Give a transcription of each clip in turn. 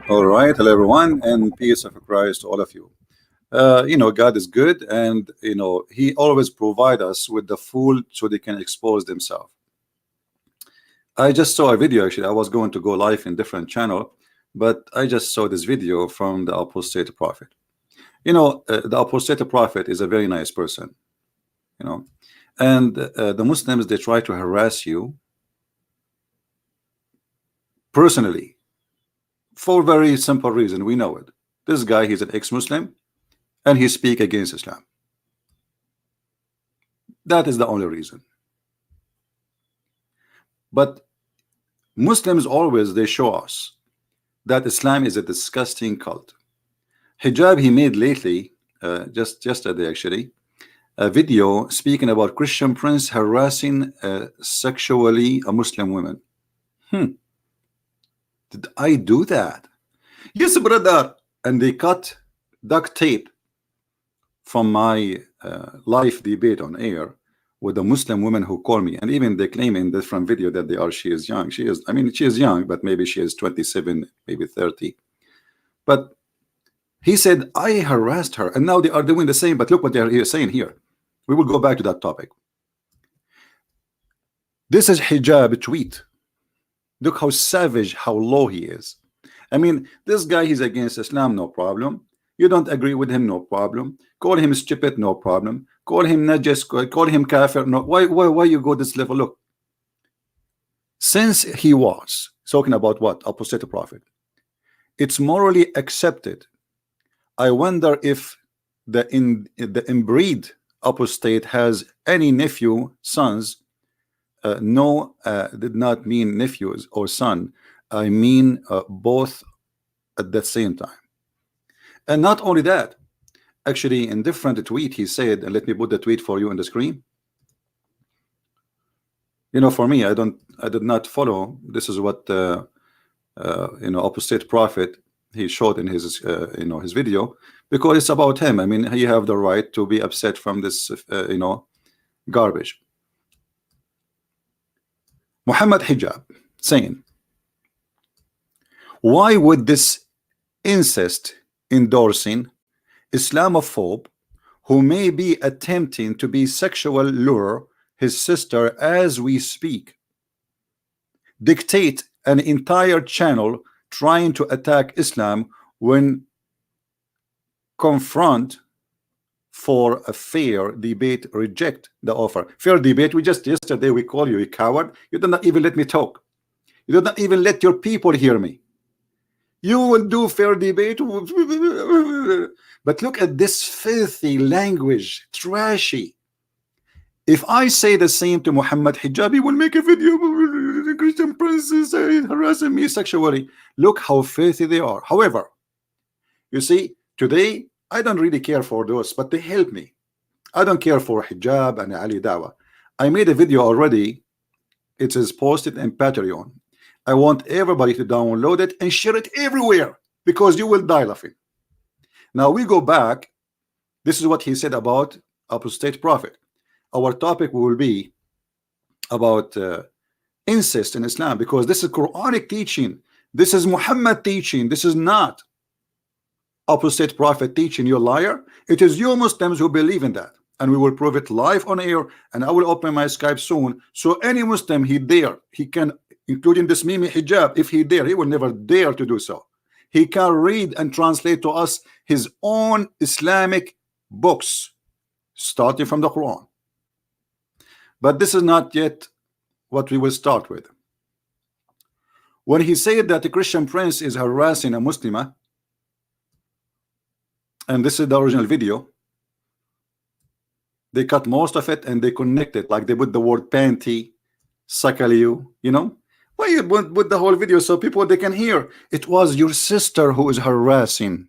All right, hello everyone, and peace of Christ to all of you. God is good, and He always provide us with the fool so they can expose themselves. I just saw a video. Actually, I was going to go live in different channel, but I just saw this video from the Apostate Prophet. The Apostate Prophet is a very nice person, and the Muslims, they try to harass you personally for very simple reason. We know it. This guy, he's an ex-Muslim, and he speak against Islam. That is the only reason. But Muslims always, they show us that Islam is a disgusting cult. Hijab, he made lately, just yesterday actually, a video speaking about Christian prince harassing sexually a Muslim woman. Did I do that? Yes, brother. And they cut duct tape from my live debate on air with a Muslim woman who called me, and even they claim in different video that she is young. She is young, but maybe she is 27, maybe 30. But he said I harassed her, and now they are doing the same. But look what they are saying here. We will go back to that topic. This is hijab tweet. Look how savage, how low he is. This guy, he's against Islam, no problem. You don't agree with him, no problem. Call him stupid, no problem. Call him najis, call him kafir. No, why you go this level? Look, since he was talking about what? Apostate Prophet. It's morally accepted. I wonder if the inbreed apostate has any nephew, sons. No, did not mean nephews or son. I mean both at the same time. And not only that, actually in different tweet he said, and let me put the tweet for you on the screen. For me, I did not follow. This is what Apostate Prophet he showed in his his video, because it's about him. He have the right to be upset from this garbage. Mohammed hijab saying, why would this incest endorsing Islamophobe who may be attempting to be sexual lure his sister as we speak dictate an entire channel trying to attack Islam when confront for a fair debate, reject the offer? Fair debate, yesterday we call you a coward. You did not even let me talk. You did not even let your people hear me. You will do fair debate, but look at this filthy language, trashy. If I say the same to Muhammad hijab, he will make a video. The Christian princess harassing me sexually. Look how filthy they are. However, you see, today I don't really care for those, but they help me. I don't care for hijab and Ali Dawah. I made a video already. It is posted in Patreon. I want everybody to download it and share it everywhere, because you will die laughing. Now we go back. This is what he said about Apostate Prophet. Our topic will be about incest in Islam, because this is Quranic teaching. This is Muhammad teaching. This is not Apostate Prophet teaching. You liar. It is you Muslims who believe in that, and we will prove it live on air. And I will open my Skype soon, so any Muslim he can, including this Mimi hijab, if he dare, he will never dare to do so. He can read and translate to us his own Islamic books, starting from the Quran. But this is not yet what we will start with. When he said that the Christian prince is harassing a Muslimah, and this is the original video, they cut most of it and they connect it, like they put the word panty, sakaliu, why you put the whole video so people they can hear? It was your sister who is harassing,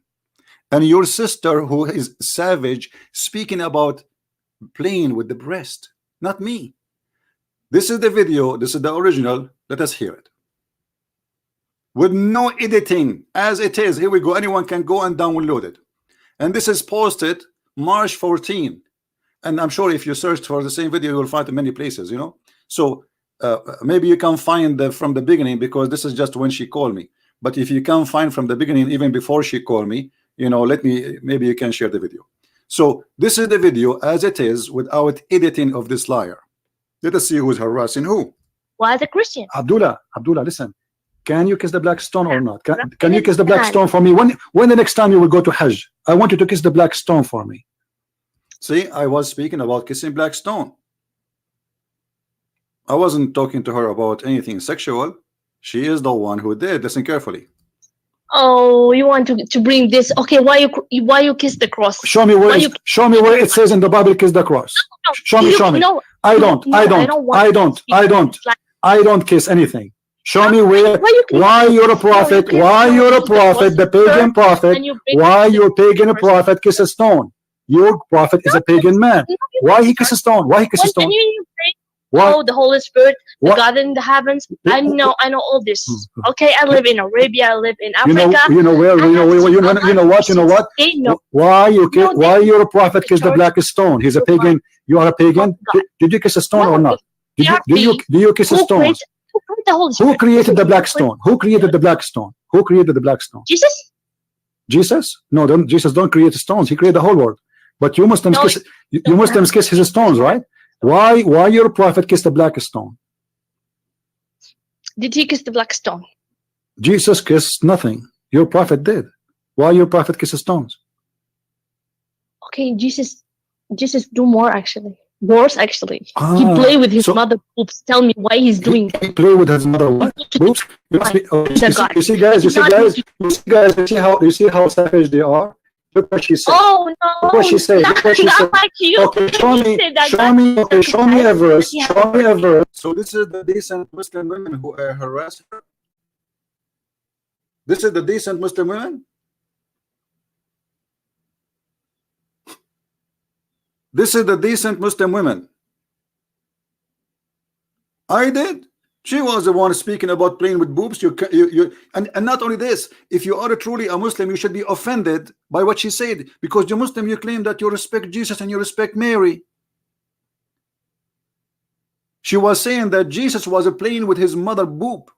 and your sister who is savage, speaking about playing with the breast, not me. This is the video. This is the original. Let us hear it with no editing, as it is. Here we go. Anyone can go and download it, and this is posted March 14. And I'm sure if you search for the same video, you will find it in many places. So maybe you can find from the beginning, because this is just when she called me. But if you can find from the beginning, even before she called me, you know, let me, maybe you can share the video. So this is the video as it is, without editing of this liar. Let us see who's harassing who. Why the Christian? Abdullah, listen. Can you kiss the black stone or not? Can you kiss the black stone for me? When the next time you will go to Hajj? I want you to kiss the black stone for me. See, I was speaking about kissing black stone. I wasn't talking to her about anything sexual. She is the one who did. Listen carefully. Oh, you want to bring this? Okay, why you kiss the cross? Show me where it says in the Bible kiss the cross. Show me. No, I don't kiss anything. Show me where. Why you're a prophet? Why you're a prophet? The pagan prophet. Why your pagan prophet kiss a stone? Your prophet is a pagan man. Why he kiss a stone? Why he kiss a stone? Oh, the Holy Spirit, the God in the heavens. I know all this. Okay, I live in Arabia. I live in Africa. You know what? Why your prophet kiss the black stone? He's a pagan. You are a pagan. Did you kiss a stone or not? Do you kiss a stone? Who created the black stone? Who created the black stone? Who created the black stone? Jesus. Jesus? No, Jesus don't create stones. He created the whole world. But you Muslims kiss. You Muslims kiss his stones, right? Why your prophet kissed the black stone? Did he kiss the black stone? Jesus kissed nothing. Your prophet did. Why your prophet kisses stones? Okay, Jesus do more actually. Worse actually. He play with his mother boobs. Tell me why he's doing that. He play with his mother what? Boobs? You see guys, you see how savage they are? Look what she said. Oh no! Look what she said. Look what she said. Like you. Okay, show me a verse. Show me a verse. So this is the decent Muslim women who harass her. This is the decent Muslim women. This is the decent Muslim women. I did. She was the one speaking about playing with boobs. And not only this, if you are truly a Muslim, you should be offended by what she said, because you're Muslim, you claim that you respect Jesus and you respect Mary. She was saying that Jesus was playing with his mother boob.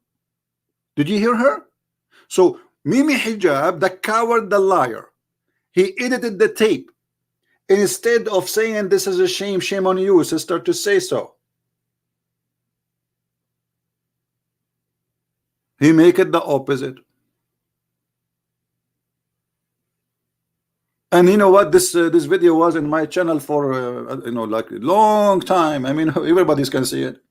Did you hear her? So Mimi Hijab, the coward, the liar, he edited the tape. Instead of saying this is a shame on you, sister, to say so, he make it the opposite. And you know what? This video was in my channel for like a long time. I mean, everybody's can see it.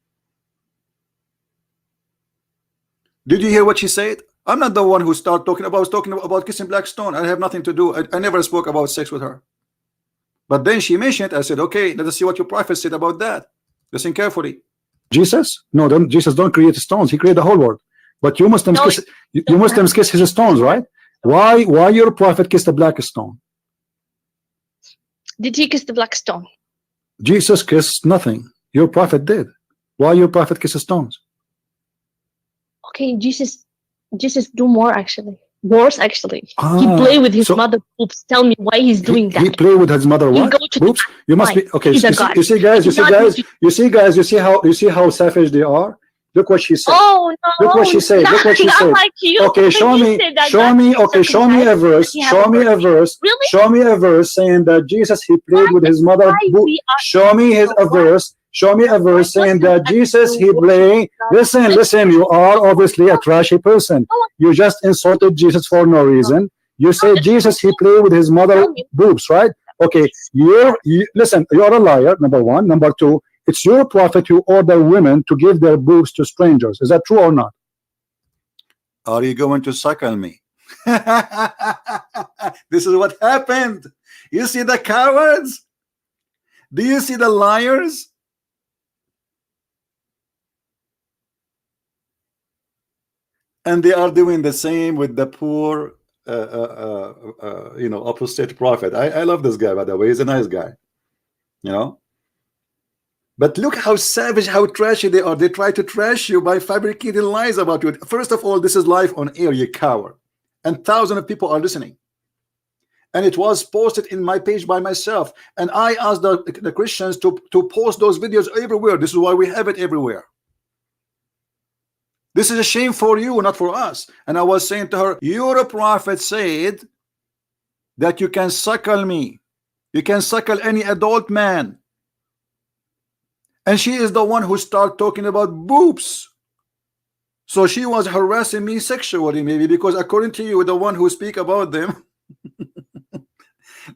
Did you hear what she said? I'm not the one who started talking about. I was talking about kissing black stone. I have nothing to do. I never spoke about sex with her. But then she mentioned it. I said, okay, let us see what your prophet said about that. Listen carefully. Jesus? No, Jesus don't create stones. He created the whole world. But you Muslims kiss his stones, right? Why your prophet kissed the black stone? Did he kiss the black stone? Jesus kissed nothing. Your prophet did. Why your prophet kisses stones? Okay, Jesus do more actually. Worse actually. He play with his mother boobs. Tell me why he's doing that. He play with his mother what? Boobs? You must be okay. You see guys, you see how savage they are. Look what she said. Oh no! Look what she said. Look what she said. Like you. Okay, show me a verse. Show me a verse. Really? Show me a verse saying that Jesus he played with his mother. Show me a verse. Show me a verse saying that Jesus he played. Listen. You are obviously a trashy person. You just insulted Jesus for no reason. You say Jesus he played with his mother boobs, right? Okay. Listen. You're a liar. Number one. Number two. It's your prophet who ordered women to give their boobs to strangers. Is that true or not? Are you going to suckle me? This is what happened. You see the cowards? Do you see the liars? And they are doing the same with the poor, apostate prophet. I love this guy, by the way. He's a nice guy, you know. But look how savage, how trashy they are. They try to trash you by fabricating lies about you. First of all, this is live on air, you coward. And thousands of people are listening. And it was posted in my page by myself. And I asked the Christians to post those videos everywhere. This is why we have it everywhere. This is a shame for you, not for us. And I was saying to her, your prophet said that you can suckle me, you can suckle any adult man. And she is the one who started talking about boobs. So she was harassing me sexually, maybe, because according to you, the one who speak about them.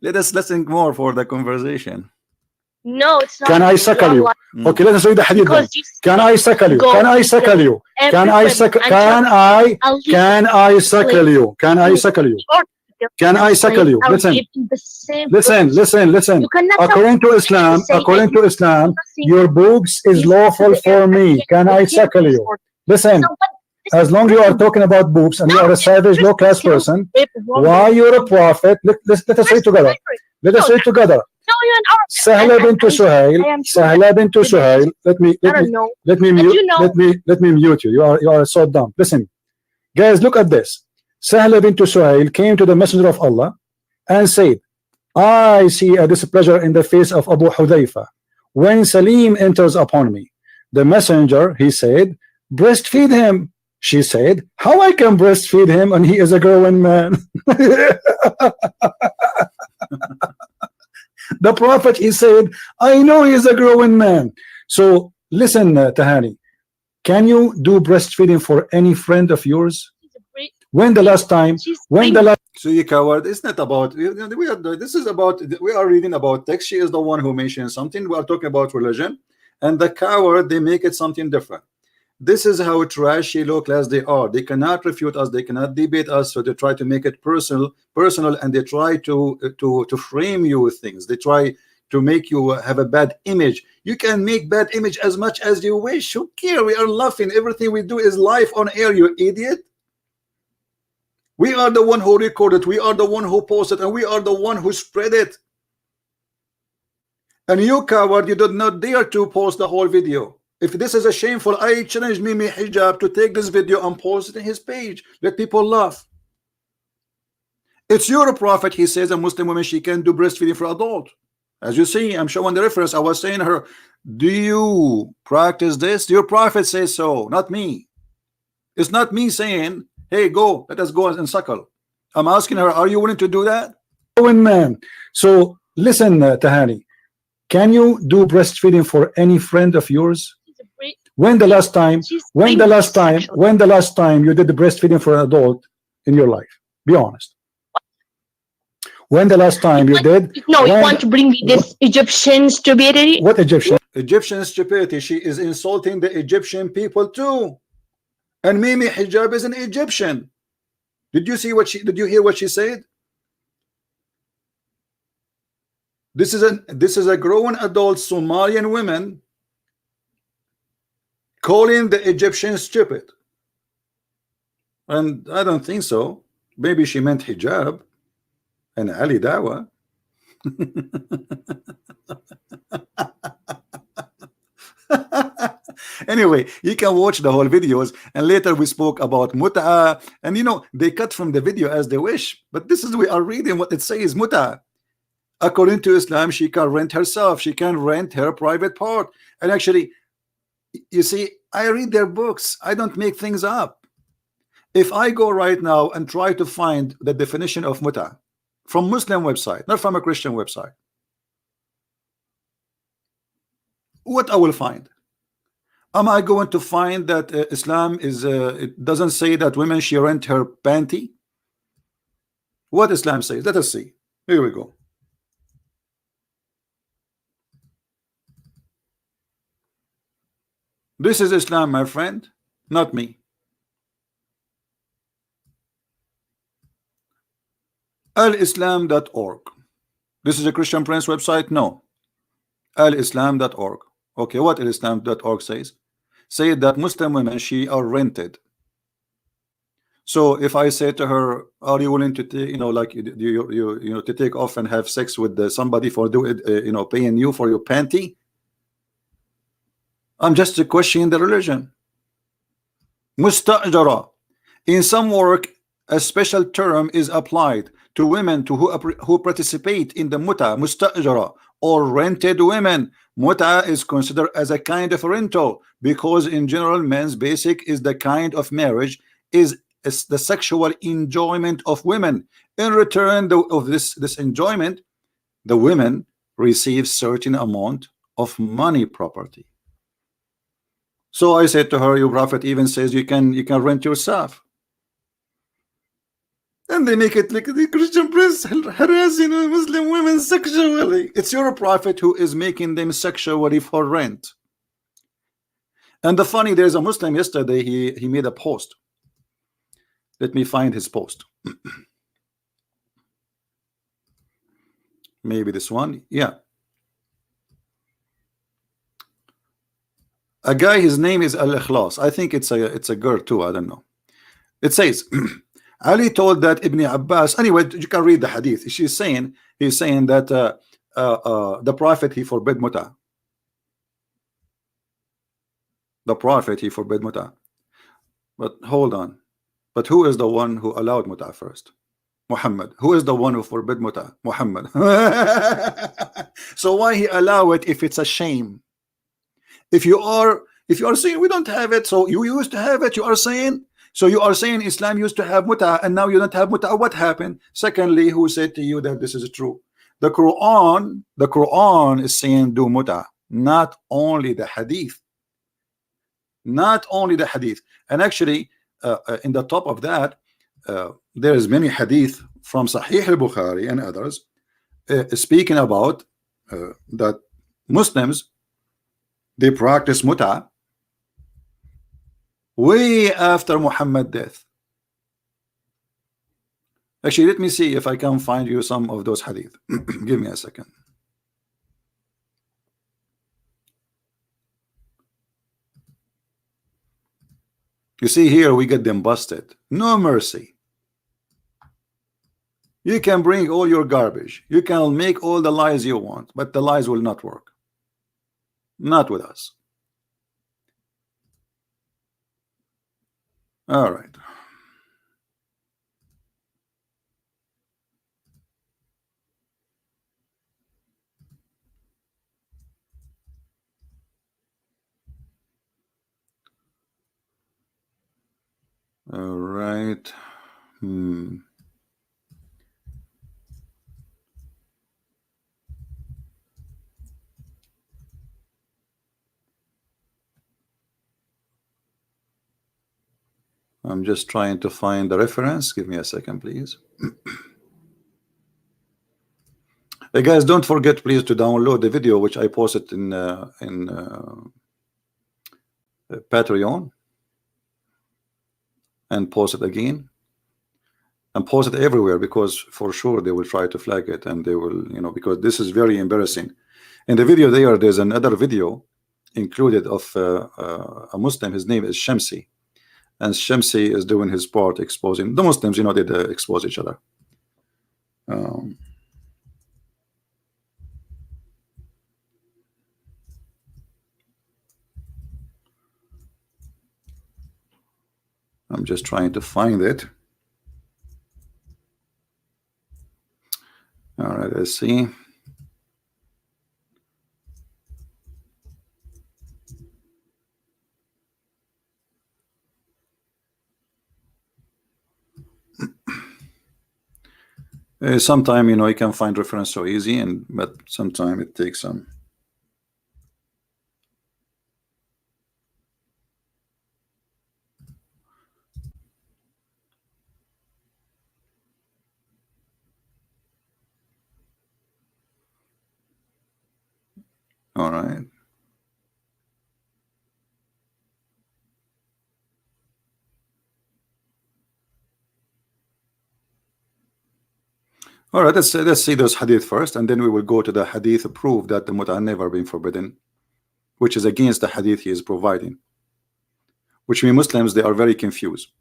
Let us listen more for the conversation. No, it's not. Can I suckle you? Okay, let us read the hadith then. Can I suckle you? Can I suckle you? Can I suckle? Can I suckle you? Can I suckle you? Can I suckle you? Listen. According to Islam, your boobs is lawful for me. Can I suckle you? Listen. As long as you are talking about boobs and you are a savage, low-class person, why you're a prophet? Let us say together. Let us say together. Sahla bint Suhail. Let me mute you. You are so dumb. Listen, guys, look at this. Sahla bint Suhail came to the Messenger of Allah and said, I see a displeasure in the face of Abu Hudhayfa when Salim enters upon me. The messenger, he said, breastfeed him. She said, how I can breastfeed him and he is a growing man? The prophet, he said, I know he is a growing man. So listen, Tahani, can you do breastfeeding for any friend of yours? When the last time? So you coward, it's not about, we are reading about text. She is the one who mentioned something. We are talking about religion, and the coward, they make it something different. This is how trashy, low class they are. They cannot refute us, they cannot debate us, so they try to make it personal, and they try to frame you with things. They try to make you have a bad image. You can make bad image as much as you wish. Who care? We are laughing. Everything we do is live on air, you idiot. We are the one who recorded, we are the one who posted, and we are the one who spread it. And you coward, you did not dare to post the whole video. If this is a shameful, I challenge Mimi Hijab to take this video and post it in his page. Let people laugh. It's your prophet, he says a Muslim woman, she can do breastfeeding for adult. As you see, I'm showing the reference. I was saying to her, do you practice this? Your prophet says so, not me. It's not me saying, hey, go, let us go and suckle. I'm asking her, are you willing to do that? Man. So listen, Tahani, can you do breastfeeding for any friend of yours? When the last time you did the breastfeeding for an adult in your life? Be honest. When the last time you did? No, you want to bring me this Egyptian stupidity? What Egyptian? Egyptian stupidity. She is insulting the Egyptian people too. And Mimi Hijab is an Egyptian. Did you hear what she said? This is a grown adult Somalian woman calling the Egyptian stupid. And I don't think so. Maybe she meant hijab and Ali Dawah. Anyway, you can watch the whole videos, and later we spoke about mut'a, and they cut from the video as they wish, but this is, we are reading what it says. Mut'a, according to Islam, she can rent herself, she can rent her private part. And actually, you see, I read their books, I don't make things up. If I go right now and try to find the definition of mut'a from Muslim website, not from a Christian website, what I will find? Am I going to find that Islam is it doesn't say that women she rent her panty? What Islam says? Let us see. Here we go. This is Islam, my friend, not me. alislam.org. This is a Christian Prince website? No. alislam.org. Okay, what alislam.org says? Say that Muslim women, she are rented. So if I say to her, are you willing to take, to take off and have sex with somebody for paying you for your panty? I'm just questioning the religion. Mustajara. In some work, a special term is applied to women who participate in the muta, mustajara, or rented women. Muta is considered as a kind of rental, because in general men's basic is the kind of marriage is the sexual enjoyment of women. In return of this enjoyment, the women receive certain amount of money, property. So I said to her, your prophet even says you can rent yourself. And they make it like the Christian prince harassing Muslim women sexually. It's your prophet who is making them sexually for rent. And the funny, there's a Muslim yesterday, he made a post. Let me find his post. Maybe this one. Yeah. A guy, his name is Al-Ikhlas. I think it's a girl too, I don't know. It says Ali told that Ibn Abbas, anyway, you can read the hadith. He's saying that the prophet, he forbid muta. The prophet, he forbid muta. But hold on. But who is the one who allowed muta first? Muhammad. Who is the one who forbid muta? Muhammad. So why he allow it if it's a shame? If you are saying we don't have it, so you used to have it, you are saying Islam used to have muta and now you don't have muta. What happened? Secondly, who said to you that this is true? The Quran is saying do muta, not only the hadith. Not only the hadith. And actually in the top of that there is many hadith from Sahih al-Bukhari and others speaking about that Muslims, they practice muta way after Muhammad's death. Actually, let me see if I can find you some of those hadith. Give me a second. You see here, we get them busted. No mercy. You can bring all your garbage. You can make all the lies you want, but the lies will not work. Not with us. All right. All right. I'm just trying to find the reference. Give me a second, please. Hey guys, don't forget please to download the video which I posted in Patreon, and post it again, and post it everywhere, because for sure they will try to flag it, and they will, because this is very embarrassing. In the video there's another video included of a Muslim. His name is Shamsi. And Shamsi is doing his part exposing the Muslims, they expose each other. I'm just trying to find it. All right, let's see. Sometime you can find reference so easy, but sometime it takes some. All right. All right, let's see those hadith first, and then we will go to the hadith proof that the muta never been forbidden, which is against the hadith he is providing, which means Muslims, they are very confused.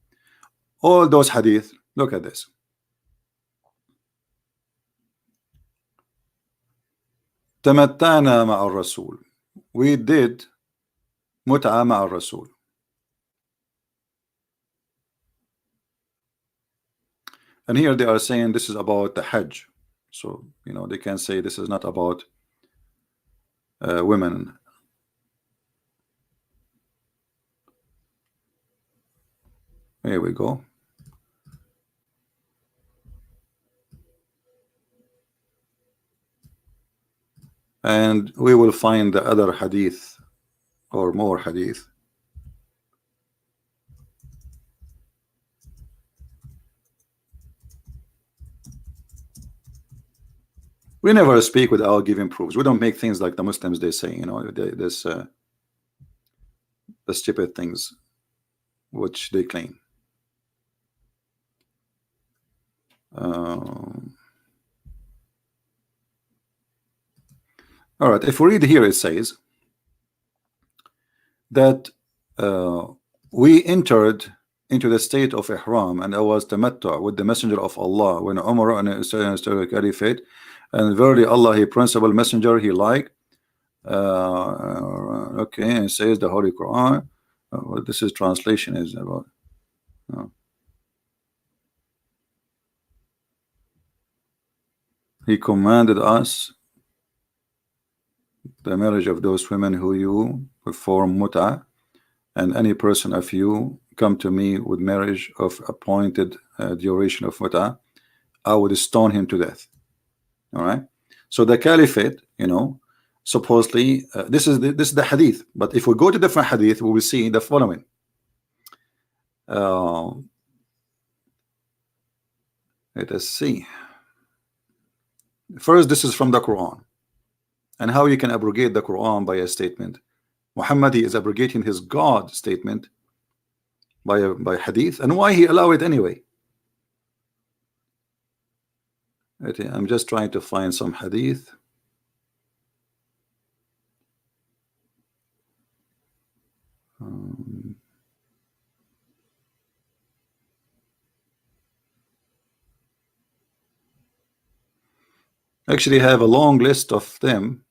All those hadith, look at this. تمتعنا مع الرسول. We did متعة مع الرسول. And here they are saying this is about the Hajj. So, they can say this is not about women. Here we go. And we will find the other hadith or more hadith. We never speak without giving proofs. We don't make things like the Muslims they say, you know, this the stupid things which they claim. All right, if we read here, it says that we entered into the state of ihram, and I was tamattu with the messenger of Allah when Umar and the Caliphate, and verily Allah, He principal messenger, He like. Okay, and it says the Holy Quran. What this is translation is about. He commanded us the marriage of those women who you perform muta, and any person of you come to me with marriage of appointed duration of muta, I would stone him to death. All right. So the caliphate, you know, supposedly this is the hadith. But if we go to different hadith, we will see the following. Let us see. First, this is from the Quran, and how you can abrogate the Quran by a statement. Muhammad is abrogating his God statement by hadith, and why he allow it anyway. I'm just trying to find some hadith. Actually have a long list of them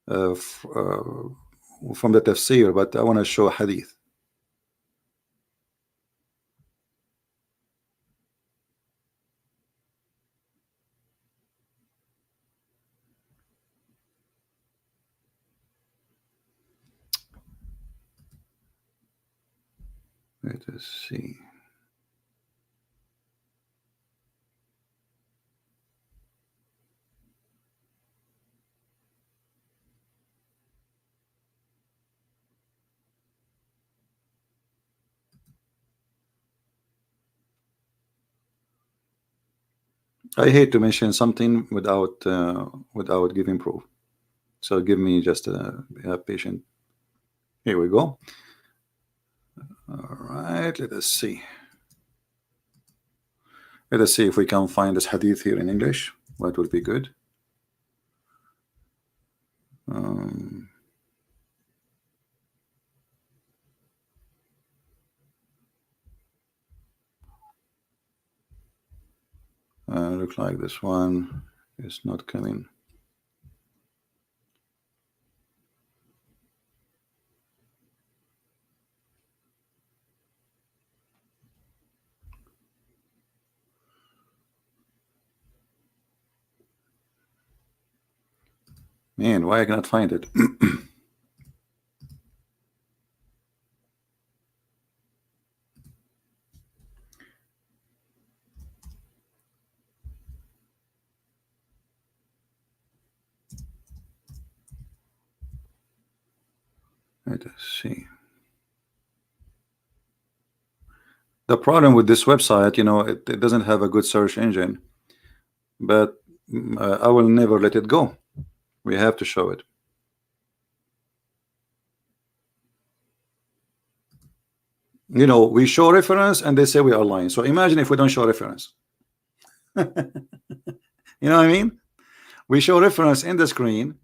from the tafsir, but I want to show hadith. Let us see. I hate to mention something without giving proof. So give me just a patient. Here we go. All right, let us see. Let us see if we can find this hadith here in English. What would be good? Look like this one is not coming. Man, why I cannot find it? Let us see. The problem with this website, you know, it doesn't have a good search engine, but I will never let it go. We have to show it. You know, we show reference and they say we are lying. So imagine if we don't show reference. You know what I mean? We show reference in the screen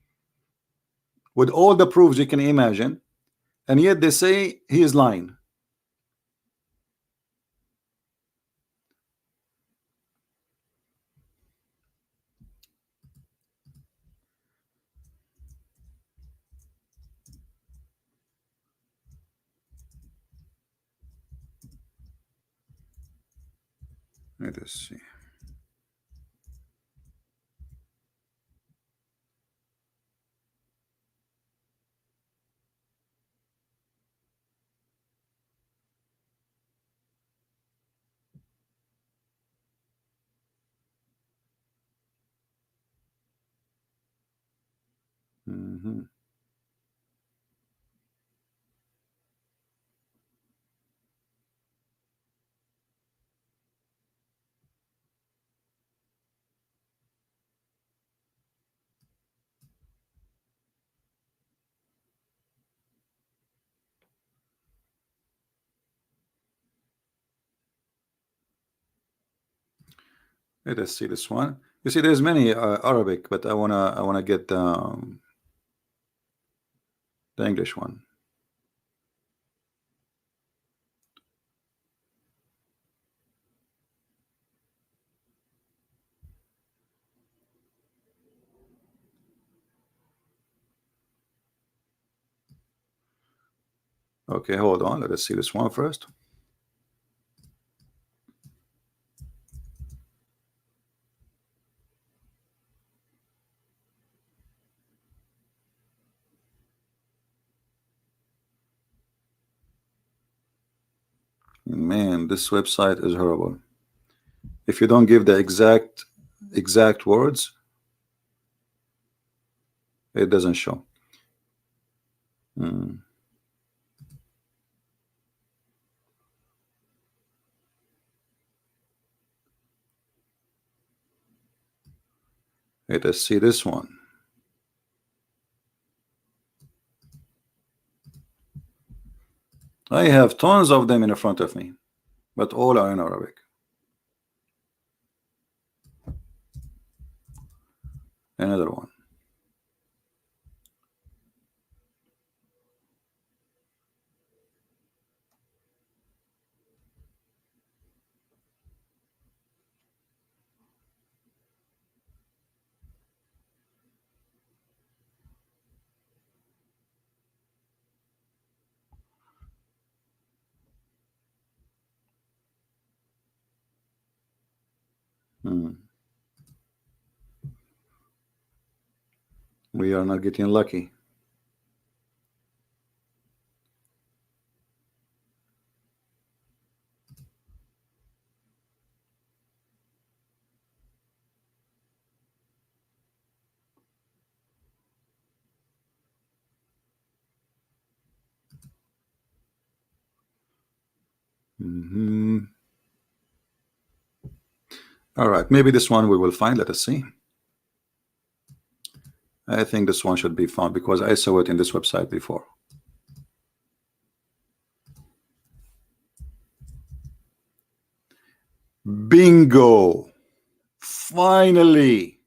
with all the proofs you can imagine, and yet they say he is lying. Let us see. Mhm. Let us see this one. You see, there's many Arabic, but I wanna get the English one. Okay, hold on. Let us see this one first. Man, this website is horrible. If you don't give the exact words, it doesn't show. Let us see this one. I have tons of them in front of me, but all are in Arabic. Another one. We are not getting lucky. All right, maybe this one we will find. Let us see. I think this one should be found because I saw it in this website before. Bingo! Finally!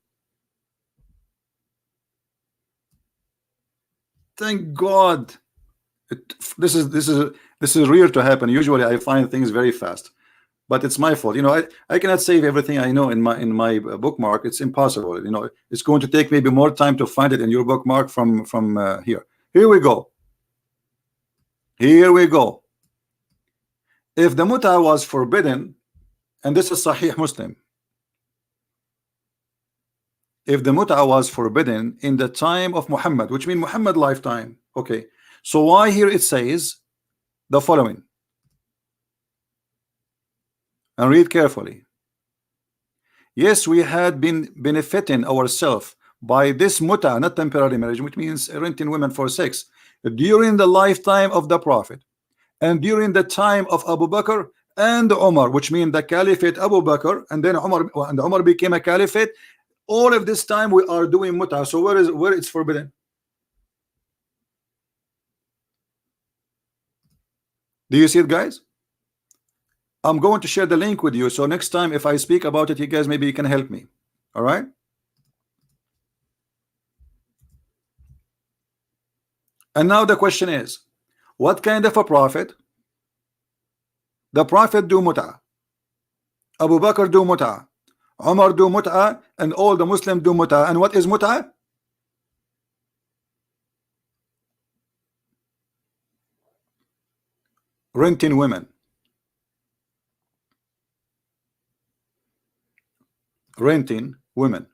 Thank God! This is rare to happen. Usually, I find things very fast, but it's my fault. You know, I cannot save everything I know in my bookmark. It's impossible. You know, it's going to take maybe more time to find it in your bookmark from here. Here we go. Here we go. If the muta was forbidden, and this is Sahih Muslim, if the muta was forbidden in the time of Muhammad, which means Muhammad lifetime, okay, so why here it says the following, and read carefully. Yes, we had been benefiting ourselves by this muta, not temporary marriage, which means renting women for sex, during the lifetime of the Prophet and during the time of Abu Bakr and Umar, which means the caliphate Abu Bakr, and then Umar became a caliphate. All of this time we are doing muta. So where it's forbidden? Do you see it, guys? I'm going to share the link with you, so next time if I speak about it, you guys maybe you can help me. All right? And now the question is, what kind of a prophet? The Prophet do muta, Abu Bakr do muta, Umar do muta, and all the Muslims do muta. And what is muta? Renting women. Renting women.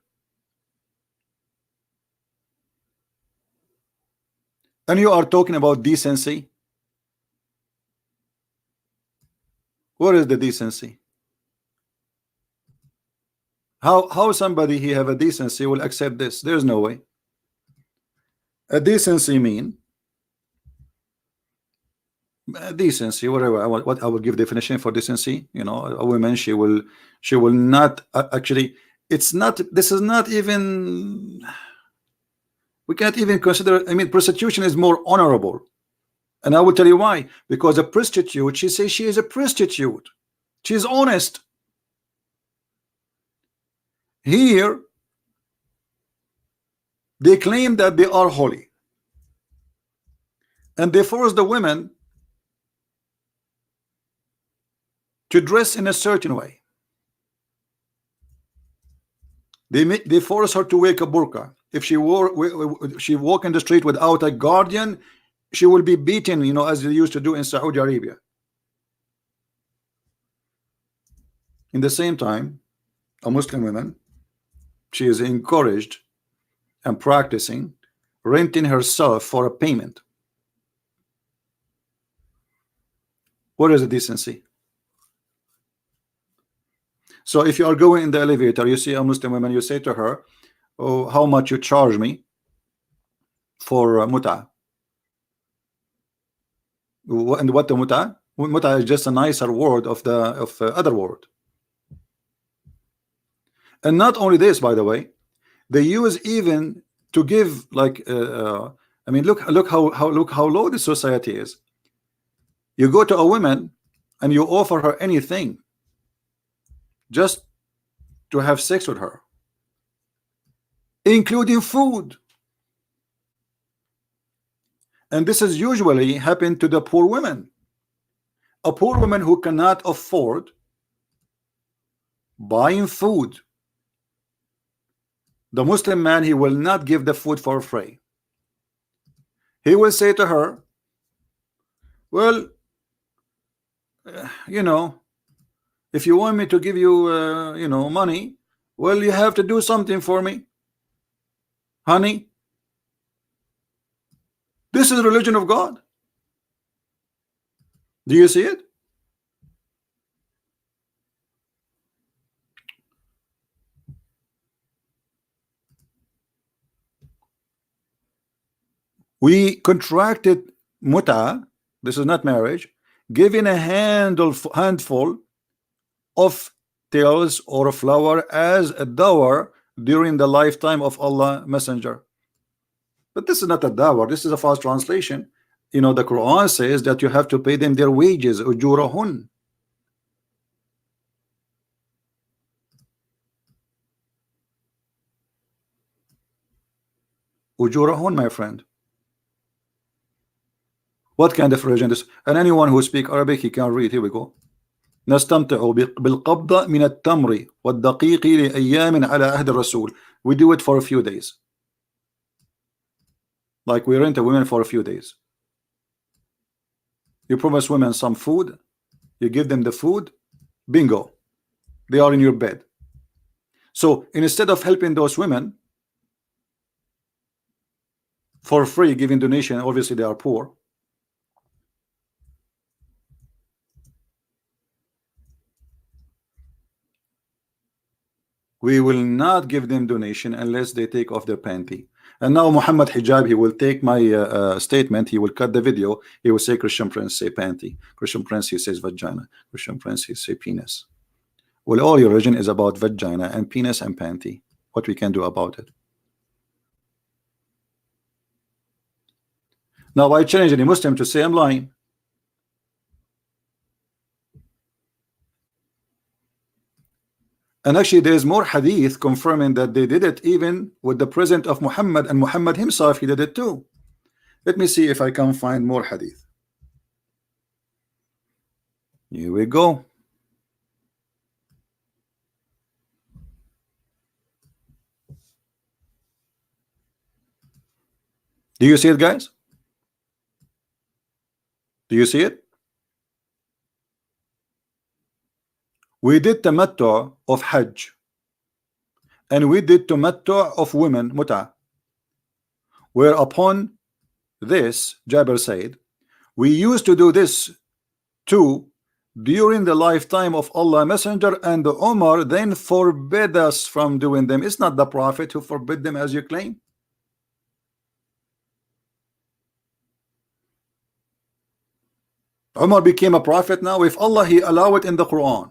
And you are talking about decency. Where is the decency? How somebody he have a decency will accept this? There's no way. A decency mean decency, whatever. What I will give definition for decency. You know, a woman, she will not actually. It's not. This is not even. We can't even consider. I mean, prostitution is more honorable, and I will tell you why. Because a prostitute, she says she is a prostitute. She is honest. Here, they claim that they are holy, and they force the women to dress in a certain way. They force her to wear a burqa. If she walk in the street without a guardian, she will be beaten, you know, as they used to do in Saudi Arabia. In the same time, a Muslim woman, she is encouraged and practicing renting herself for a payment. What is the decency? So if you are going in the elevator, you see a Muslim woman, you say to her, oh, how much you charge me for muta? And what the muta? Muta is just a nicer word of the other word. And not only this, by the way, they use even to give like I mean, look how low the society is. You go to a woman and you offer her anything just to have sex with her, including food. And this is usually happen to the poor women. A poor woman who cannot afford buying food, the Muslim man, he will not give the food for free. He will say to her, well, you know, if you want me to give you you know, money, well, you have to do something for me, honey. This is the religion of God. Do you see it? We contracted muta, this is not marriage, giving a handful of tails or a flower as a dower during the lifetime of Allah Messenger. But this is not a dower, this is a false translation. You know, the Quran says that you have to pay them their wages, ujurahun. Ujurahun, my friend. What kind of religion is? And anyone who speaks Arabic, he can read. Here we go. نستمتع بالقبضة من التمر والدقيق لأيام على عهد الرسول. We do it for a few days. Like we rent a woman for a few days. You promise women some food, you give them the food, bingo, they are in your bed. So instead of helping those women for free, giving donation, obviously they are poor, we will not give them donation unless they take off their panty. And now Mohammed hijab, he will take my statement, he will cut the video, he will say Christian Prince say panty, Christian Prince he says vagina, Christian Prince he say penis. Well, all your religion is about vagina and penis and panty. What we can do about it? Now I challenge any Muslim to say I'm lying. And actually there is more hadith confirming that they did it even with the presence of Muhammad, and Muhammad himself, he did it too. Let me see if I can find more hadith. Here we go. Do you see it, guys? Do you see it? We did tamattu of Hajj, and we did tamattu of women, muta. Whereupon this, Jabir said, we used to do this too during the lifetime of Allah Messenger, and the Umar then forbid us from doing them. It's not the Prophet who forbid them as you claim. Umar became a prophet now? If Allah, He allowed it in the Quran.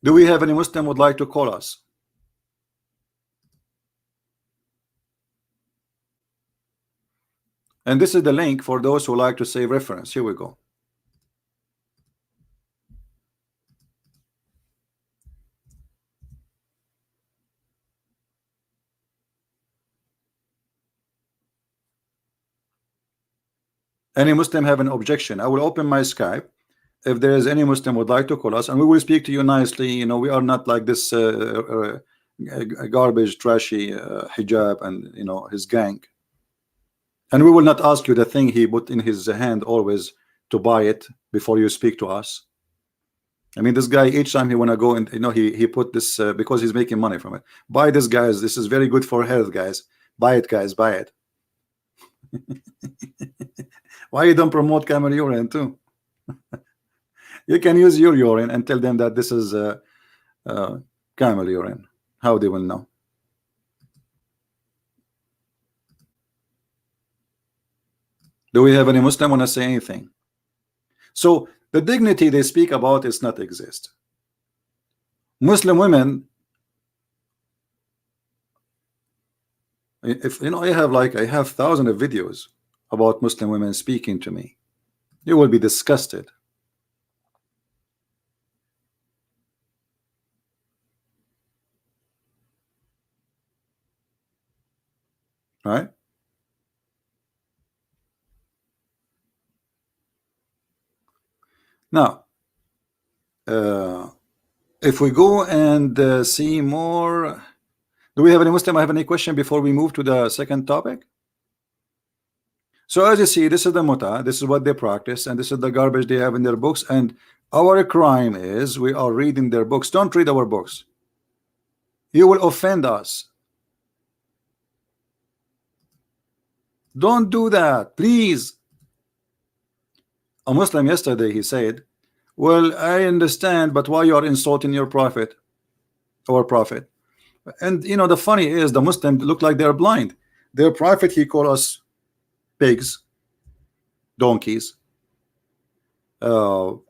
Do we have any Muslim would like to call us? And this is the link for those who like to say reference. Here we go. Any Muslim have an objection? I will open my Skype. If there is any Muslim would like to call us, and we will speak to you nicely. You know, we are not like this garbage, trashy hijab and his gang. And we will not ask you the thing he put in his hand always to buy it before you speak to us. I mean, this guy, each time he wanna go and he put this because he's making money from it. Buy this, guys. This is very good for health, guys. Buy it, guys. Buy it. Why you don't promote camel urine too? You can use your urine and tell them that this is camel urine. How they will know? Do we have any Muslim want to say anything? So the dignity they speak about is not exist. Muslim women, if I have thousands of videos about Muslim women speaking to me. You will be disgusted. Right? Now, if we go and see more, do we have any Muslim have any question before we move to the second topic? So as you see, this is the muta, this is what they practice, and this is the garbage they have in their books. And our crime is we are reading their books. Don't read our books. You will offend us. Don't do that, please. A Muslim yesterday, he said, well, I understand, but why you are insulting your prophet, our prophet? And the funny is the Muslims look like they're blind. Their prophet, he called us pigs, donkeys, all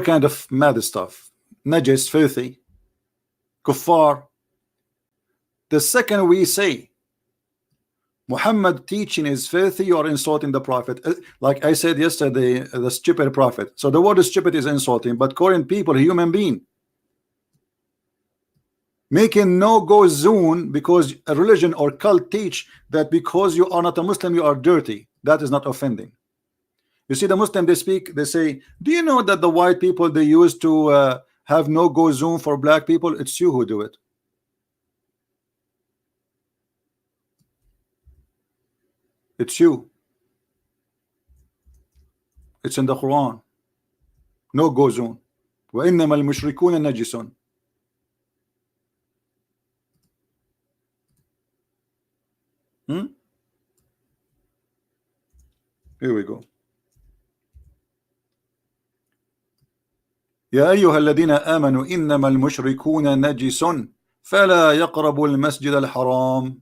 kind of mad stuff, najis, filthy, kuffar. The second we say Muhammad teaching is filthy, you are insulting the prophet. Like I said yesterday, the stupid prophet. So the word stupid is insulting, but calling people a human being, making no-go zone because a religion or cult teach that because you are not a Muslim, you are dirty. That is not offending. You see, the Muslim, they speak, they say, do you know that the white people, they used to have no-go zone for black people? It's you who do it. It's you. It's in the Quran. No-go zone. وَإِنَّمَا الْمُشْرِكُونَ نَجِسٌ. Here we go. يا أيها الذين آمنوا إنما المشركون نجس فلا يقربوا المسجد الحرام.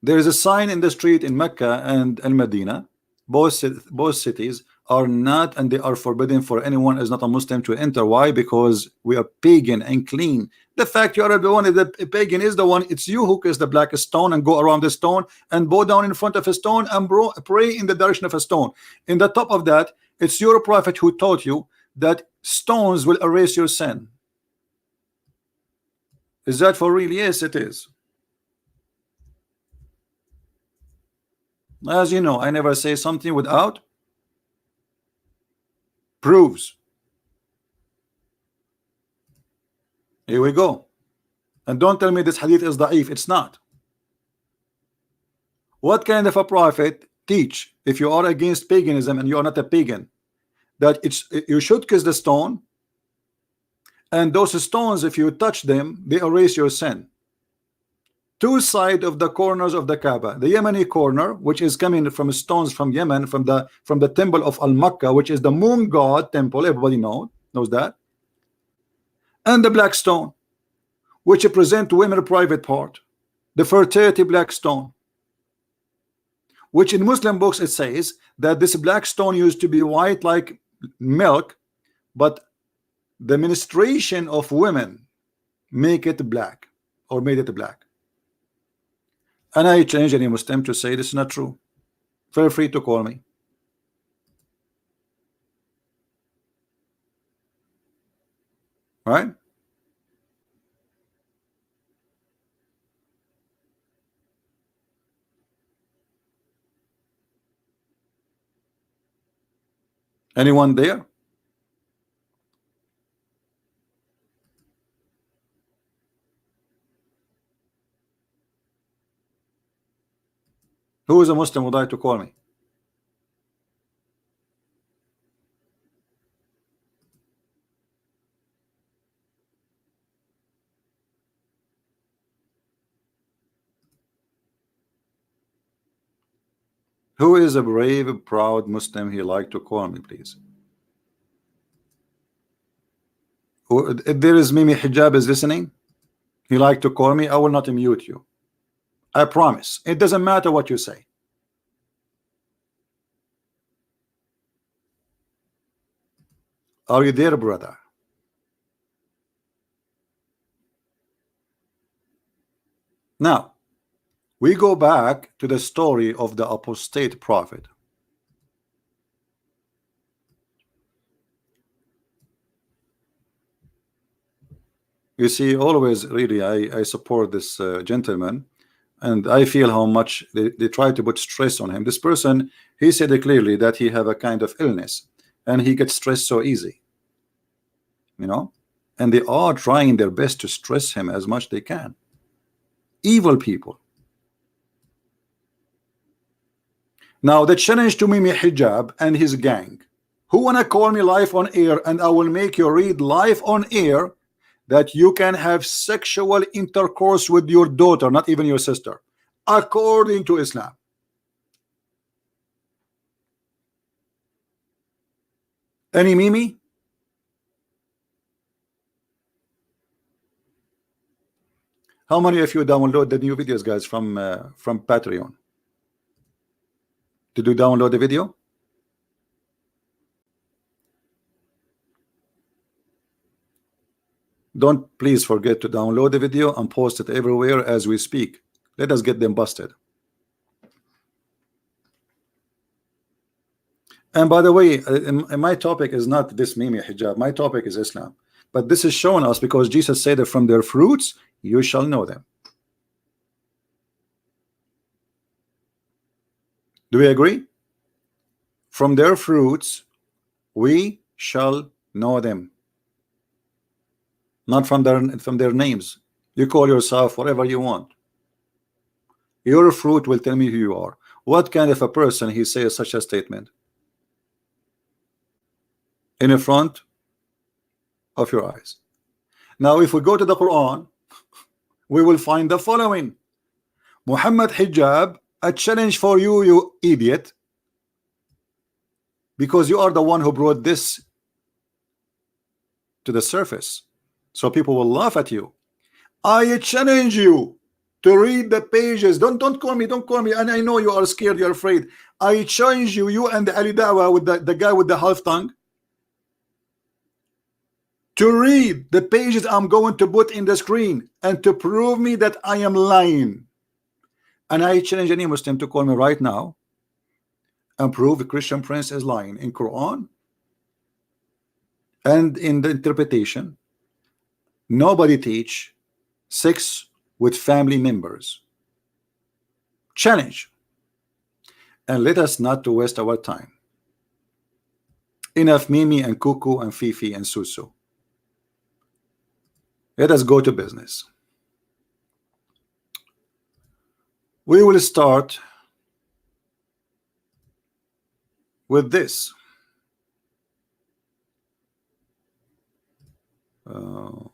There is a sign in the street in Mecca and Al-Medina. Both cities are not, and they are forbidden for anyone is not a Muslim to enter. Why? Because we are pagan and clean. The fact you are the one, the pagan is the one, it's you who kiss the black stone and go around the stone and bow down in front of a stone and pray in the direction of a stone. In the top of that, it's your prophet who taught you that stones will erase your sin. Is that for real? Yes, it is. As you know, I never say something without proofs. Here we go. And don't tell me this hadith is da'if. It's not. What kind of a prophet teach, if you are against paganism and you are not a pagan, that you should kiss the stone, and those stones, if you touch them, they erase your sin? two sides of the corners of the Kaaba, the Yemeni corner, which is coming from stones from Yemen, from the temple of Al-Makkah, which is the moon god temple, everybody knows that, and the black stone, which represent women private part, the fertility black stone, which in Muslim books it says that this black stone used to be white like milk, but the menstruation of women make it black, or made it black. And I challenge any Muslim to say this is not true. Feel free to call me. Right? Anyone there? Who is a Muslim would like to call me? Who is a brave, proud Muslim he like to call me, please? If there is Mimi Hijab is listening, he like to call me, I will not mute you. I promise. It doesn't matter what you say. Are you there, brother? Now, we go back to the story of the apostate prophet. You see, always really I support this gentleman, and I feel how much they try to put stress on him. This person, he said clearly that he have a kind of illness and he gets stressed so easy, you know, and they are trying their best to stress him as much they can. Evil people. Now the challenge to Mimi Hijab and his gang, who wanna call me live on air, and I will make you read live on air that you can have sexual intercourse with your daughter, not even your sister, according to Islam. Any Mimi? How many of you download the new videos, guys, from Patreon? Did you download the video? Don't please forget to download the video and post it everywhere as we speak. Let us get them busted. And by the way, my topic is not this Mimi Hijab. My topic is Islam. But this is showing us because Jesus said that from their fruits you shall know them. Do we agree? From their fruits we shall know them. Not from their names. You call yourself whatever you want. Your fruit will tell me who you are. What kind of a person he says such a statement in the front of your eyes? Now if we go to the Quran, we will find the following. Mohammed Hijab, a challenge for you, you idiot, because you are the one who brought this to the surface, so people will laugh at you. I challenge you to read the pages. Don't call me, don't call me. And I know you are scared, you're afraid. I challenge you, you and the Ali Dawah with the guy with the half tongue, to read the pages I'm going to put in the screen and to prove me that I am lying. And I challenge any Muslim to call me right now and prove the Christian Prince is lying in Quran and in the interpretation. Nobody teach sex with family members. Challenge. And let us not to waste our time. Enough Mimi and Cuckoo and Fifi and Susu. Let us go to business. We will start with this. All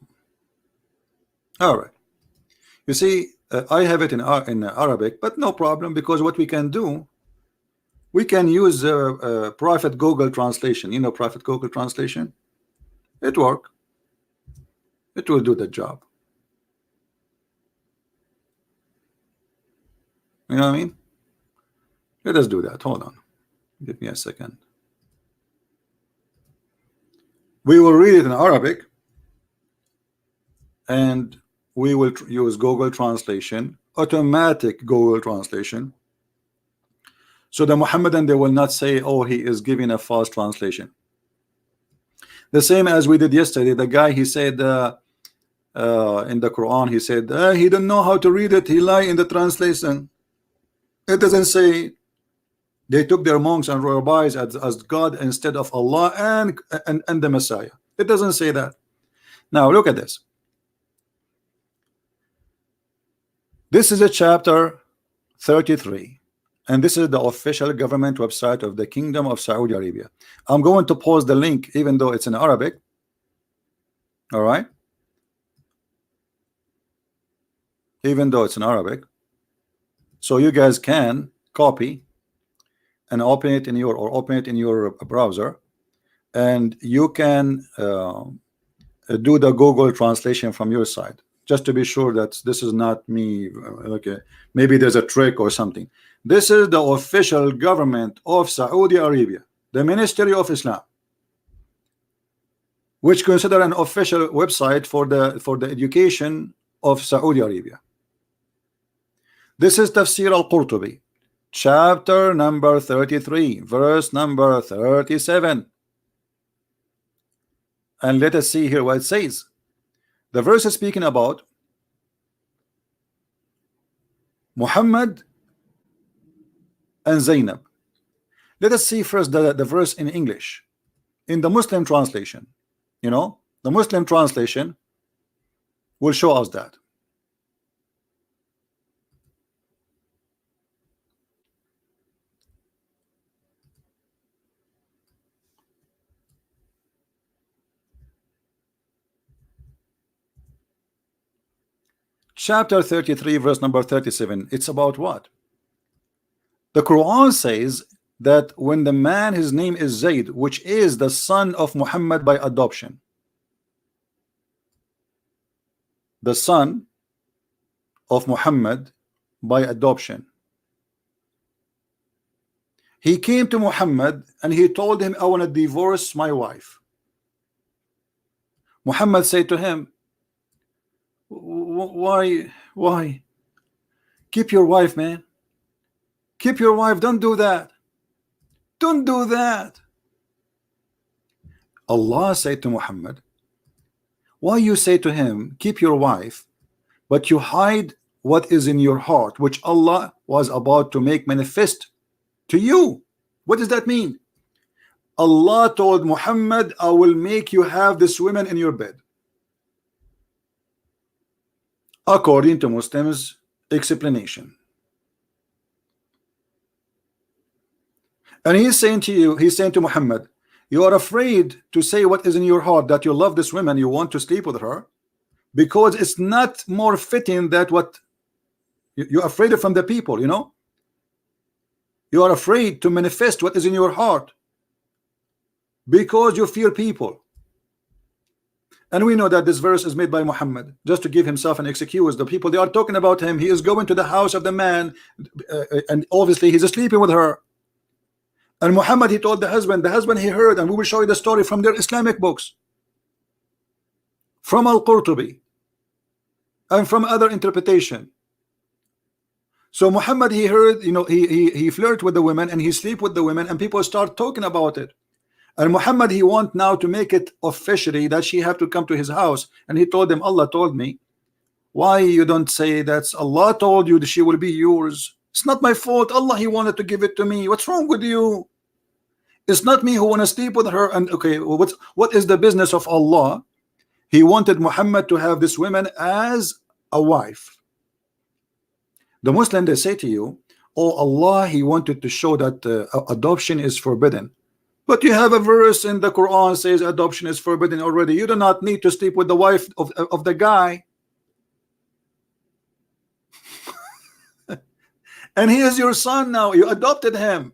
right. You see, I have it in Arabic, but no problem, because what we can do, we can use Prophet Google translation. You know Prophet Google translation? It work. It will do the job. You know what I mean? Let us do that. Hold on. Give me a second. We will read it in Arabic, and we will use Google translation, automatic Google translation. So the Mohammedan, they will not say, oh, he is giving a false translation. The same as we did yesterday. The guy, he said in the Quran, he said he don't know how to read it, he lie in the translation. It doesn't say they took their monks and rabbis as God instead of Allah and the Messiah. It doesn't say that. Now look at this. This is a chapter 33, and this is the official government website of the Kingdom of Saudi Arabia. I'm going to post the link even though it's in Arabic. All right, even though it's in Arabic, so you guys can copy and open it in your browser, and you can do the Google translation from your side, just to be sure that this is not me. Okay, maybe there's a trick or something. This is the official government of Saudi Arabia, the Ministry of Islam, which consider an official website for the education of Saudi Arabia. This is Tafsir al-Qurtubi, chapter number 33, verse number 37. And let us see here what it says. The verse is speaking about Muhammad and Zainab. Let us see first the verse in English, in the Muslim translation. You know, the Muslim translation will show us that. Chapter 33, verse number 37. It's about what? The Quran says that when the man, his name is Zayd, which is the son of Muhammad by adoption, the son of Muhammad by adoption, he came to Muhammad and he told him, I want to divorce my wife. Muhammad said to him, why? Keep your wife, man. Keep your wife. Don't do that. Don't do that. Allah said to Muhammad, why you say to him, keep your wife, but you hide what is in your heart, which Allah was about to make manifest to you? What does that mean? Allah told Muhammad, I will make you have this woman in your bed, according to Muslims' explanation. And he's saying to you, he's saying to Muhammad, you are afraid to say what is in your heart, that you love this woman, you want to sleep with her, because it's not more fitting that what you're afraid of from the people, you know. You are afraid to manifest what is in your heart because you fear people. And we know that this verse is made by Muhammad just to give himself an excuse. The people, they are talking about him. He is going to the house of the man, and obviously he's sleeping with her. And Muhammad, he told the husband he heard, and we will show you the story from their Islamic books, from Al-Qurtubi and from other interpretation. So Muhammad, he heard, you know, he flirt with the women and he sleep with the women, and people start talking about it. And Muhammad, he want now to make it officially that she have to come to his house. And he told them, Allah told me. Why you don't say that Allah told you that she will be yours? It's not my fault. Allah, he wanted to give it to me. What's wrong with you? It's not me who want to sleep with her. And okay, what is the business of Allah? He wanted Muhammad to have this woman as a wife. The Muslim, they say to you, oh, Allah, he wanted to show that adoption is forbidden. But you have a verse in the Quran says adoption is forbidden already. You do not need to sleep with the wife of the guy. And he is your son now. You adopted him.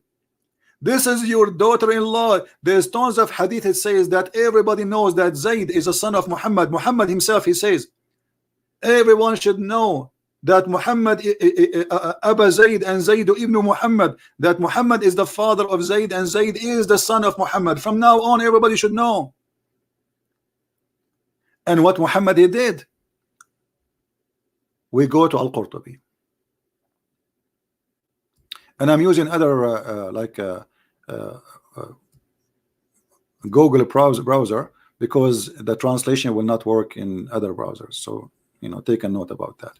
This is your daughter-in-law. There's tons of hadith. It says that everybody knows that Zayd is a son of Muhammad. Muhammad himself, he says, everyone should know that Muhammad Aba Zayd and Zayd ibn Muhammad, that Muhammad is the father of Zayd and Zayd is the son of Muhammad. From now on, everybody should know. And what Muhammad he did, we go to Al-Qurtubi, and I'm using other Google browser because the translation will not work in other browsers. So take a note about that.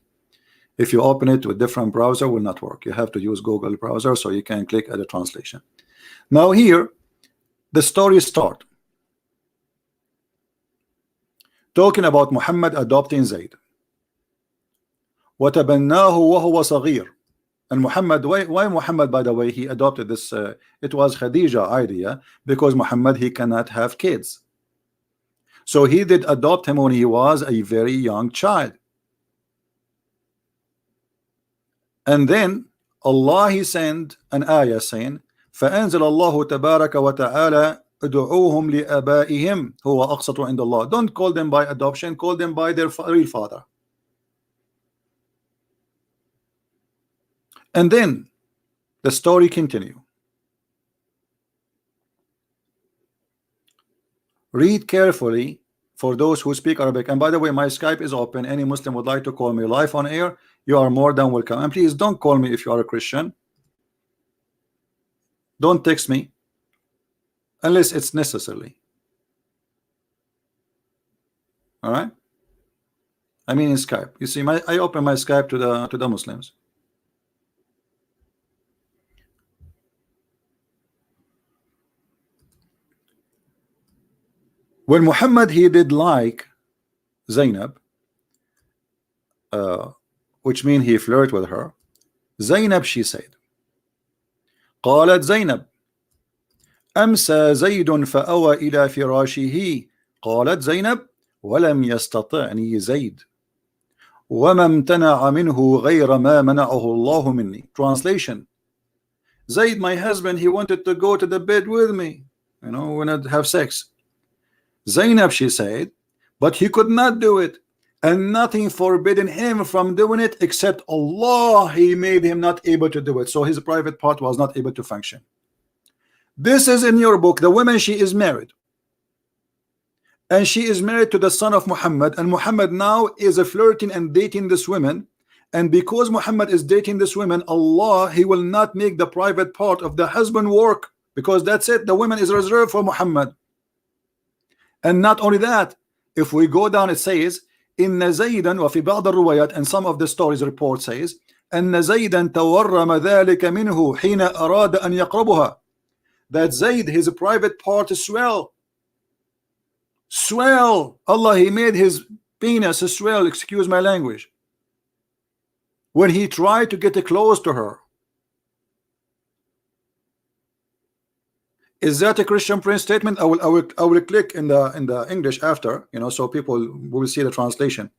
If you open it with different browser, will not work. You have to use Google browser so you can click other translation. Now here the story start talking about Muhammad adopting Zayd. وَتَبَنَّاهُ وَهُوَ صَغِيرٌ. And Muhammad, why Muhammad, by the way, he adopted this? It was Khadija idea, because Muhammad, he cannot have kids. So he did adopt him when he was a very young child. And then Allah, he sent an ayah saying, فَأَنزَلَ اللَّهُ تَبَارَكَ وَتَعَالَى ادعوهم لآبائهم هو أقسط عند الله. Don't call them by adoption, call them by their real father. And then the story continue. Read carefully for those who speak Arabic. And by the way, my Skype is open. Any Muslim would like to call me live on air, you are more than welcome. And please don't call me if you are a Christian. Don't text me unless it's necessary. All right, I mean in Skype. You see, I open my Skype to the Muslims. When Muhammad, he did like Zainab, which means he flirted with her. Zainab, she said, قالت زينب أمسى زيد فأوى إلى فراشه. قالت زينب ولم يستطعني زيد وما امتنع منه غير ما منعه الله مني. Translation: Zayd, my husband, he wanted to go to the bed with me, we wanted to have sex. Zainab, she said, but he could not do it, and nothing forbidden him from doing it except Allah, he made him not able to do it. So his private part was not able to function. This is in your book. The woman, she is married, and she is married to the son of Muhammad, and Muhammad now is flirting and dating this woman. And because Muhammad is dating this woman, Allah, he will not make the private part of the husband work, because that's it, the woman is reserved for Muhammad. And not only that, if we go down, it says إن زيدا وفي بعض الروايات, and some of the stories report says أن زيدا تورم ذلك منه حين أراد أن يقربها, that Zayd, his private part swell. Allah, he made his penis swell, excuse my language, when he tried to get close to her. Is that a Christian Prince statement? I will click in the English after, so people will see the translation.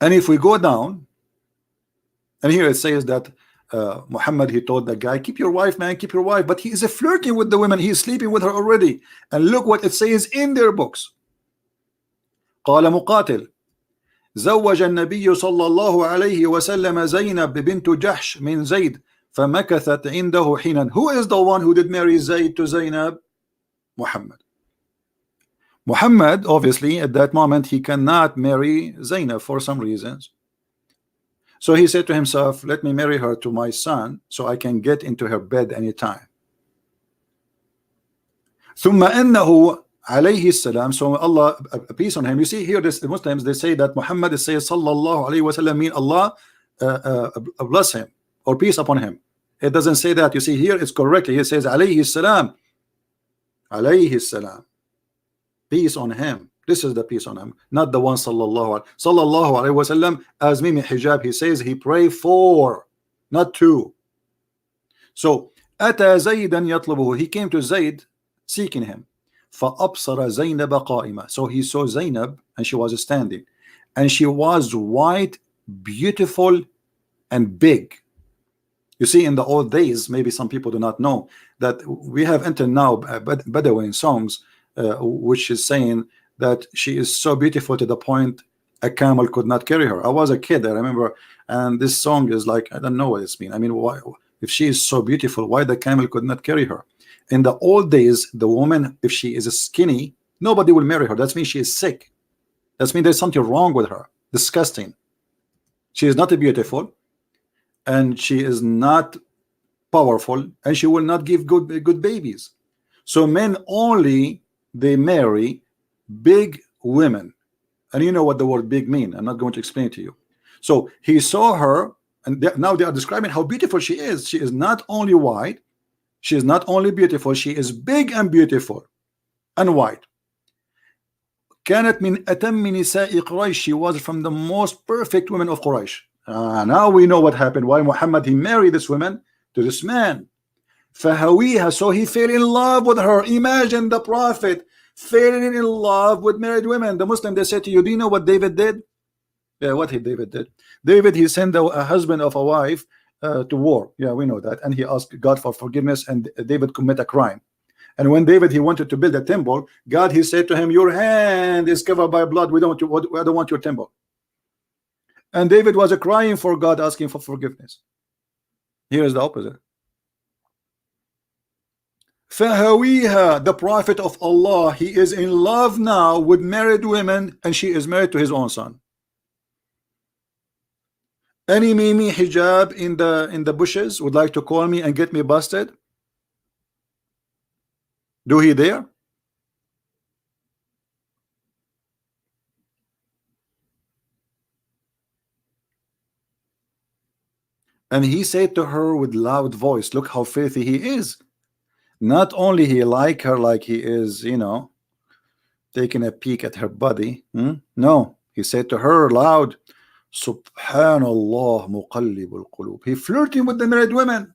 And if we go down, and here it says that Muhammad, he told the guy, keep your wife, man, keep your wife, but he is flirting with the woman, he is sleeping with her already. And look what it says in their books. قال مقاتل زوج النبي صلى الله عليه وسلم زينب بنت جحش من زيد فمكثت عنده حينا. Who is the one who did marry Zayd to Zainab? Muhammad. Muhammad, obviously, at that moment, he cannot marry Zainab for some reasons. So he said to himself, let me marry her to my son so I can get into her bed anytime. ثم أنه عليه السلام, so Allah, peace on him. You see here, the Muslims, they say that Muhammad says sallallahu alayhi wasallam, mean Allah bless him or peace upon him. It doesn't say that. You see here, it's correctly, it says alayhi salam, peace on him. This is the peace on him, not the one sallallahu alayhi wasallam. As Mimi hijab, he says he pray for, not to. So ata Zaydan yatlubuhu, he came to Zayd seeking him. فأبصر زينب قائمة, so he saw Zainab and she was standing. and she was white, beautiful, and big. You see, in the old days, maybe some people do not know that we have entered now Bedouin songs, which is saying that she is so beautiful to the point a camel could not carry her. I was a kid, I remember, and this song is like, I don't know what it's mean. I mean, why, if she is so beautiful, why the camel could not carry her? In the old days, the woman, if she is skinny, nobody will marry her. That means she is sick. That means there's something wrong with her. Disgusting. She is not beautiful, and she is not powerful, and she will not give good babies. So men only, they marry big women. And you know what the word big mean. I'm not going to explain it to you. So he saw her, and now they are describing how beautiful she is. She is not only white, she is not only beautiful, she is big and beautiful and white. كانت من أتم نساء قريش. She was from the most perfect women of Quraysh. Now we know what happened. Why Muhammad, he married this woman to this man. فهويها, so he fell in love with her. Imagine the Prophet falling in love with married women. The Muslim, they say to you, do you know what David did? Yeah, what David did? David, he sent a husband of a wife to war. Yeah, we know that. And he asked God for forgiveness, and David commit a crime. And when David, he wanted to build a temple, God, he said to him, your hand is covered by blood. I don't want your temple. And David was crying for God, asking for forgiveness. Here is the opposite. فهويها, the Prophet of Allah, he is in love now with married women, and she is married to his own son. Any Mimi hijab in the bushes would like to call me and get me busted? Do he dare? And he said to her with loud voice, look how filthy he is. Not only he like her like he is, you know, taking a peek at her body. No, he said to her loud, Subhanallah muqallibul qulub. He flirting with the married women.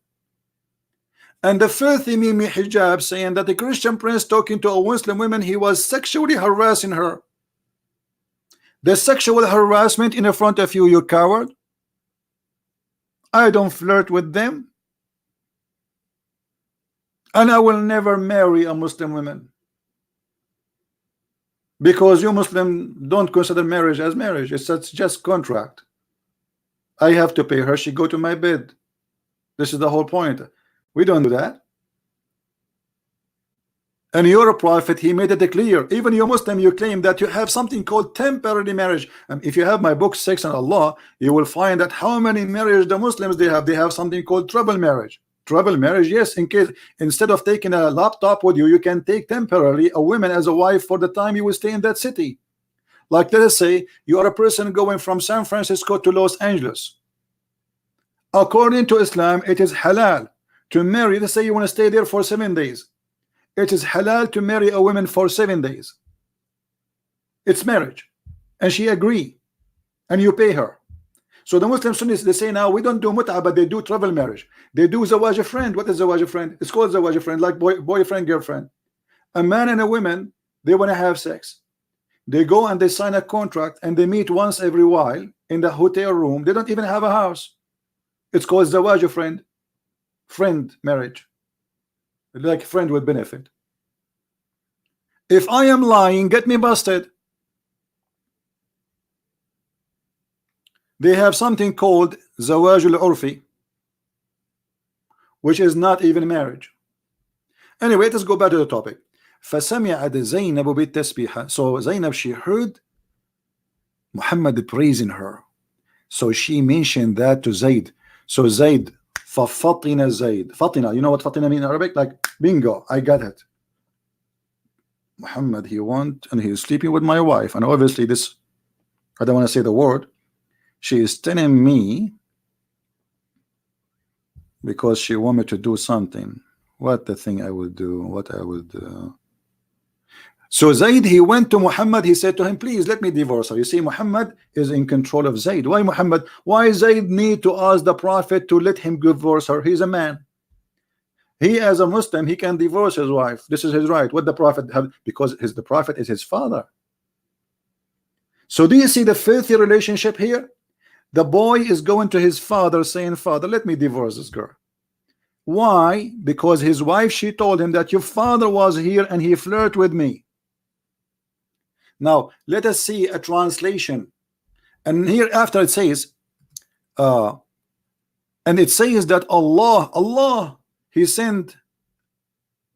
And the filthy Mimi hijab saying that the Christian prince talking to a Muslim woman, he was sexually harassing her. The sexual harassment in front of you, you coward. I don't flirt with them. And I will never marry a Muslim woman, because you Muslim don't consider marriage as marriage. It's just contract. I have to pay her, she go to my bed. This is the whole point. We don't do that. And your Prophet, he made it clear. Even you Muslim, you claim that you have something called temporary marriage. And if you have my book 6 on Allah, you will find that how many marriages the Muslims they have something called trouble marriage. Trouble marriage, yes, in case instead of taking a laptop with you, you can take temporarily a woman as a wife for the time you will stay in that city. Like, let us say you are a person going from San Francisco to Los Angeles. According to Islam, it is halal to marry. Let's say you want to stay there for 7 days. It is halal to marry a woman for 7 days. It's marriage, and she agree, and you pay her. So the Muslim Sunnis, they say now we don't do mut'a, but they do travel marriage. They do zawaj friend. What is zawaj friend? It's called zawaj friend, like boyfriend, girlfriend. A man and a woman, they want to have sex. They go and they sign a contract, and they meet once every while in the hotel room. They don't even have a house. It's called zawaj friend, friend marriage, like friend with benefit. If I am lying, get me busted. They have something called zawaj al-urfi, which is not even marriage. Anyway, let's go back to the topic. فَسَمِعَتْ زَيْنَبُ بِالتَّسْبِيحَ. So Zainab, she heard Muhammad praising her. So she mentioned that to Zayd. So Zayd, فَفَطِنَ Zayd. Fatina, you know what Fatina mean in Arabic? Like, bingo, I got it. Muhammad, he went and he's sleeping with my wife. And obviously this, I don't want to say the word. She is telling me because she want me to do something. What the thing I will do, what I will do. So Zayd, he went to Muhammad, he said to him, please let me divorce her. You see, Muhammad is in control of Zayd. Why Muhammad? Why Zayd need to ask the Prophet to let him divorce her? He's a man. He as a Muslim, he can divorce his wife. This is his right. What the Prophet have, because the Prophet is his father. So do you see the filthy relationship here? The boy is going to his father saying, father, let me divorce this girl. Why? Because his wife, she told him that your father was here and he flirted with me. Now let us see a translation, and here after it says and it says that Allah he sent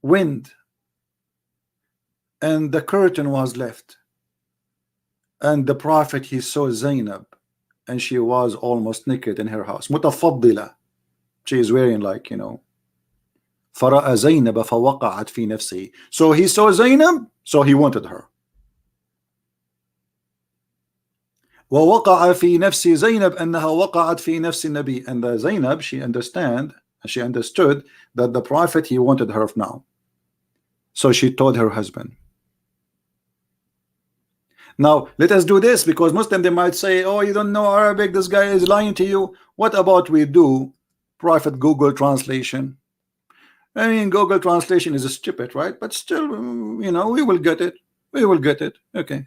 wind and the curtain was left, and the prophet he saw Zainab and she was almost naked in her house, mutafaddila, she is wearing, like, you know, فرأى زينب فوقعت في نفسه. So he saw Zainab, so he wanted her. ووقع في نفس زينب أنها وقعت في نفس النبي. And Zainab, she understood that the prophet, he wanted her now. So she told her husband. Now let us do this, because Muslim, they might say, oh, you don't know Arabic, this guy is lying to you. What about we do Prophet Google translation? I mean, Google translation is stupid, right? But still, you know, we will get it. We will get it. Okay.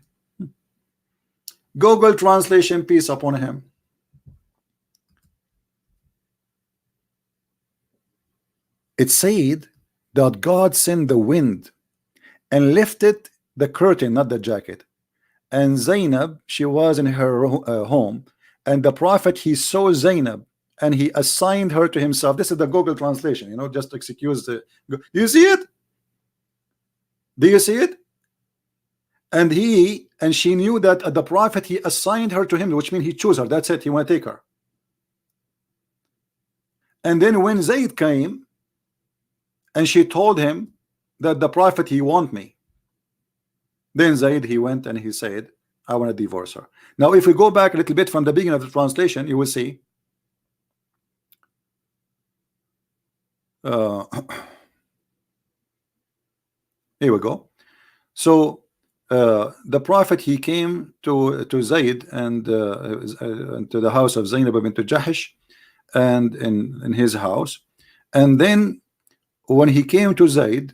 Google translation, peace upon him. It said that God sent the wind and lifted the curtain, not the jacket. And Zainab, she was in her home, and the prophet, he saw Zainab and he assigned her to himself. This is the Google translation, you know, just excuse the. Do you see it? Do you see it? And she knew that the prophet, he assigned her to him, which means he chose her. That's it. He want to take her. And then when Zayd came and she told him that the prophet, he want me, then Zayd, he went and he said, I want to divorce her. Now if we go back a little bit from the beginning of the translation, you will see here we go. So the prophet, he came to Zayd and to the house of Zainab bint Jahish, and in his house. And then when he came to Zayd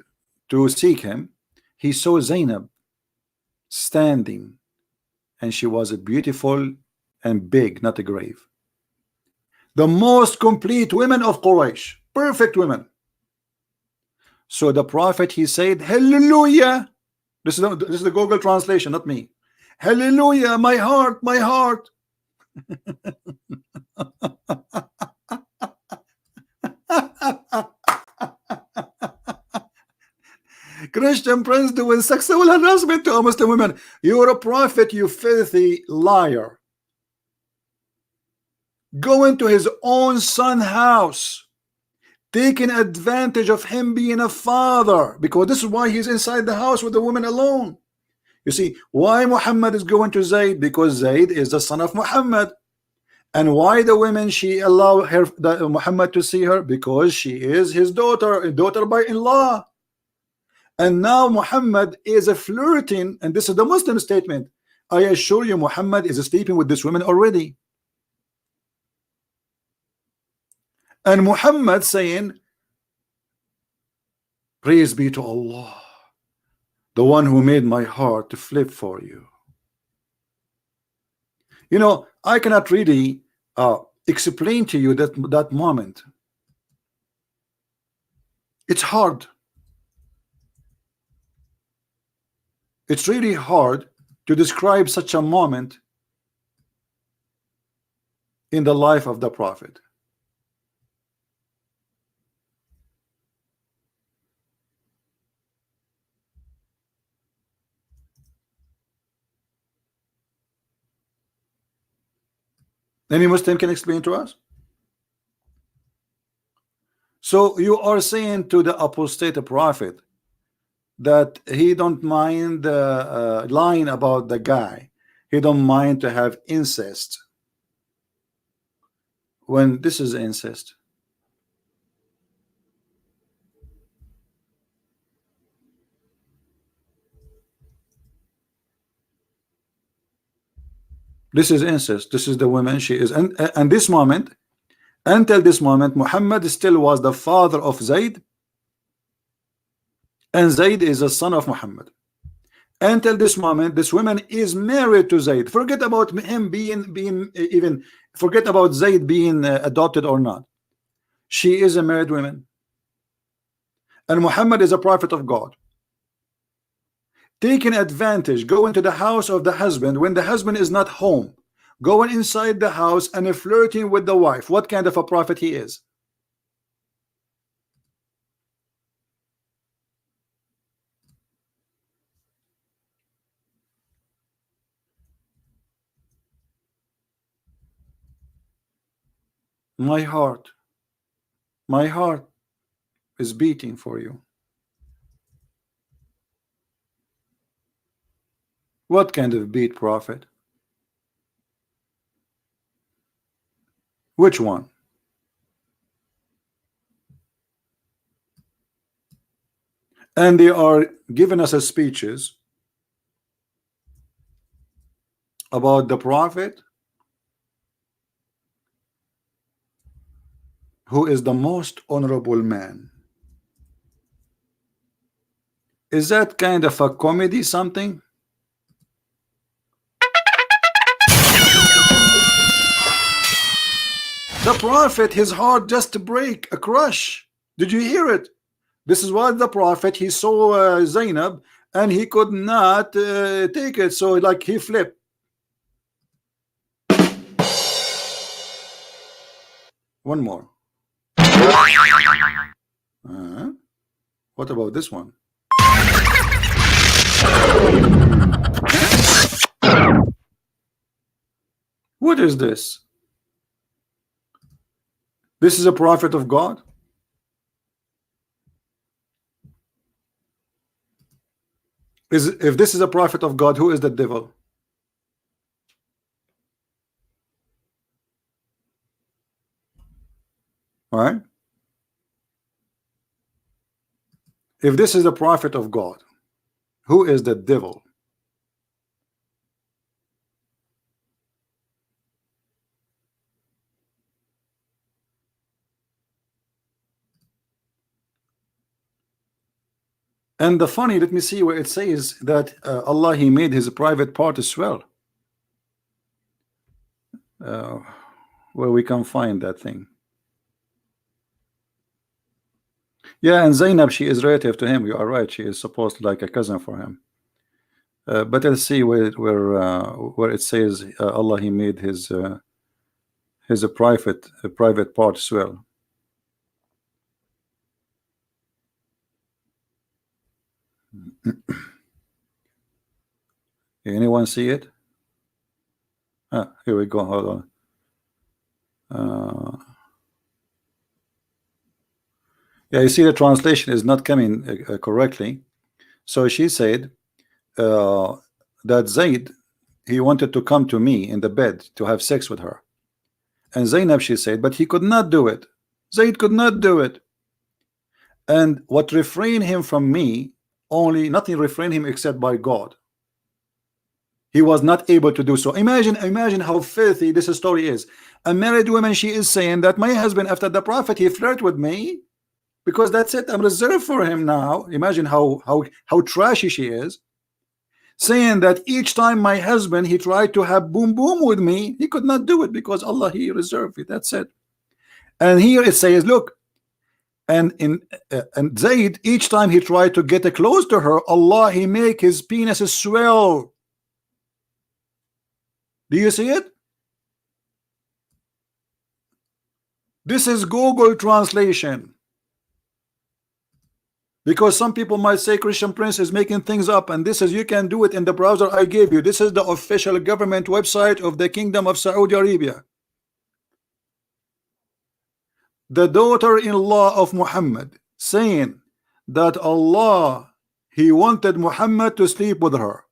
to seek him, he saw Zainab standing, and she was a beautiful and big, not a grave. The most complete women of Quraysh, perfect women. So the prophet, he said, hallelujah. This is the Google translation, not me. Hallelujah, my heart, my heart. Christian prince doing sexual harassment to Muslim women. You're a prophet, you filthy liar. Going to his own son's house, taking advantage of him being a father, because this is why he's inside the house with the woman alone. You see why Muhammad is going to Zayd? Because Zayd is the son of Muhammad. And why the women, she allowed her, Muhammad, to see her? Because she is his daughter, a daughter by in-law. And now Muhammad is a flirting, and this is the Muslim statement. I assure you, Muhammad is sleeping with this woman already. And Muhammad saying, praise be to Allah, the one who made my heart to flip for you. You know, I cannot really explain to you that moment. It's hard. It's really hard to describe such a moment in the life of the prophet. Any Muslim can explain to us? So you are saying to the apostate prophet that he don't mind lying about the guy, he don't mind to have incest, when this is incest. This is incest. This is the woman, she is, and this moment, until this moment, Muhammad still was the father of Zayd, and Zayd is a son of Muhammad. Until this moment, this woman is married to Zayd. Forget about him being even, forget about Zayd being adopted or not. She is a married woman, and Muhammad is a prophet of God. Taking advantage, going to the house of the husband when the husband is not home, going inside the house and flirting with the wife. What kind of a prophet he is? My heart is beating for you. What kind of beat prophet? Which one? And they are giving us a speeches about the prophet who is the most honorable man. Is that kind of a comedy something? The prophet, his heart just to break, a crush. Did you hear it? This is what the prophet, he saw Zainab and he could not take it, so like he flipped. One more. What about this one? What is this? This is a prophet of God? If this is a prophet of God, who is the devil? All right. If this is the prophet of God, who is the devil? And the funny, let me see where it says that Allah, he made his private part as well. Where we can find that thing. Yeah, and Zainab, she is relative to him. You are right. She is supposed to like a cousin for him. But let's see where it says Allah, he made his a private part as well. Anyone see it? Here we go. Hold on. Yeah, you see the translation is not coming correctly. So she said that Zayd, he wanted to come to me in the bed to have sex with her. And Zainab, she said, but he could not do it. Zayd could not do it. And what refrained him from me, only nothing refrained him except by God. He was not able to do so. Imagine how filthy this story is. A married woman, she is saying that my husband, after the prophet, he flirted with me because that's it, I'm reserved for him now. Imagine how trashy she is, saying that each time my husband, he tried to have boom boom with me, he could not do it because Allah, he reserved it. That's it. And here it says, look, and Zayd, each time he tried to get close to her, Allah, he make his penis swell. Do you see it? This is Google translation. Because some people might say Christian Prince is making things up, and this is, you can do it in the browser I gave you. This is the official government website of the Kingdom of Saudi Arabia. The daughter-in-law of Muhammad saying that Allah, he wanted Muhammad to sleep with her.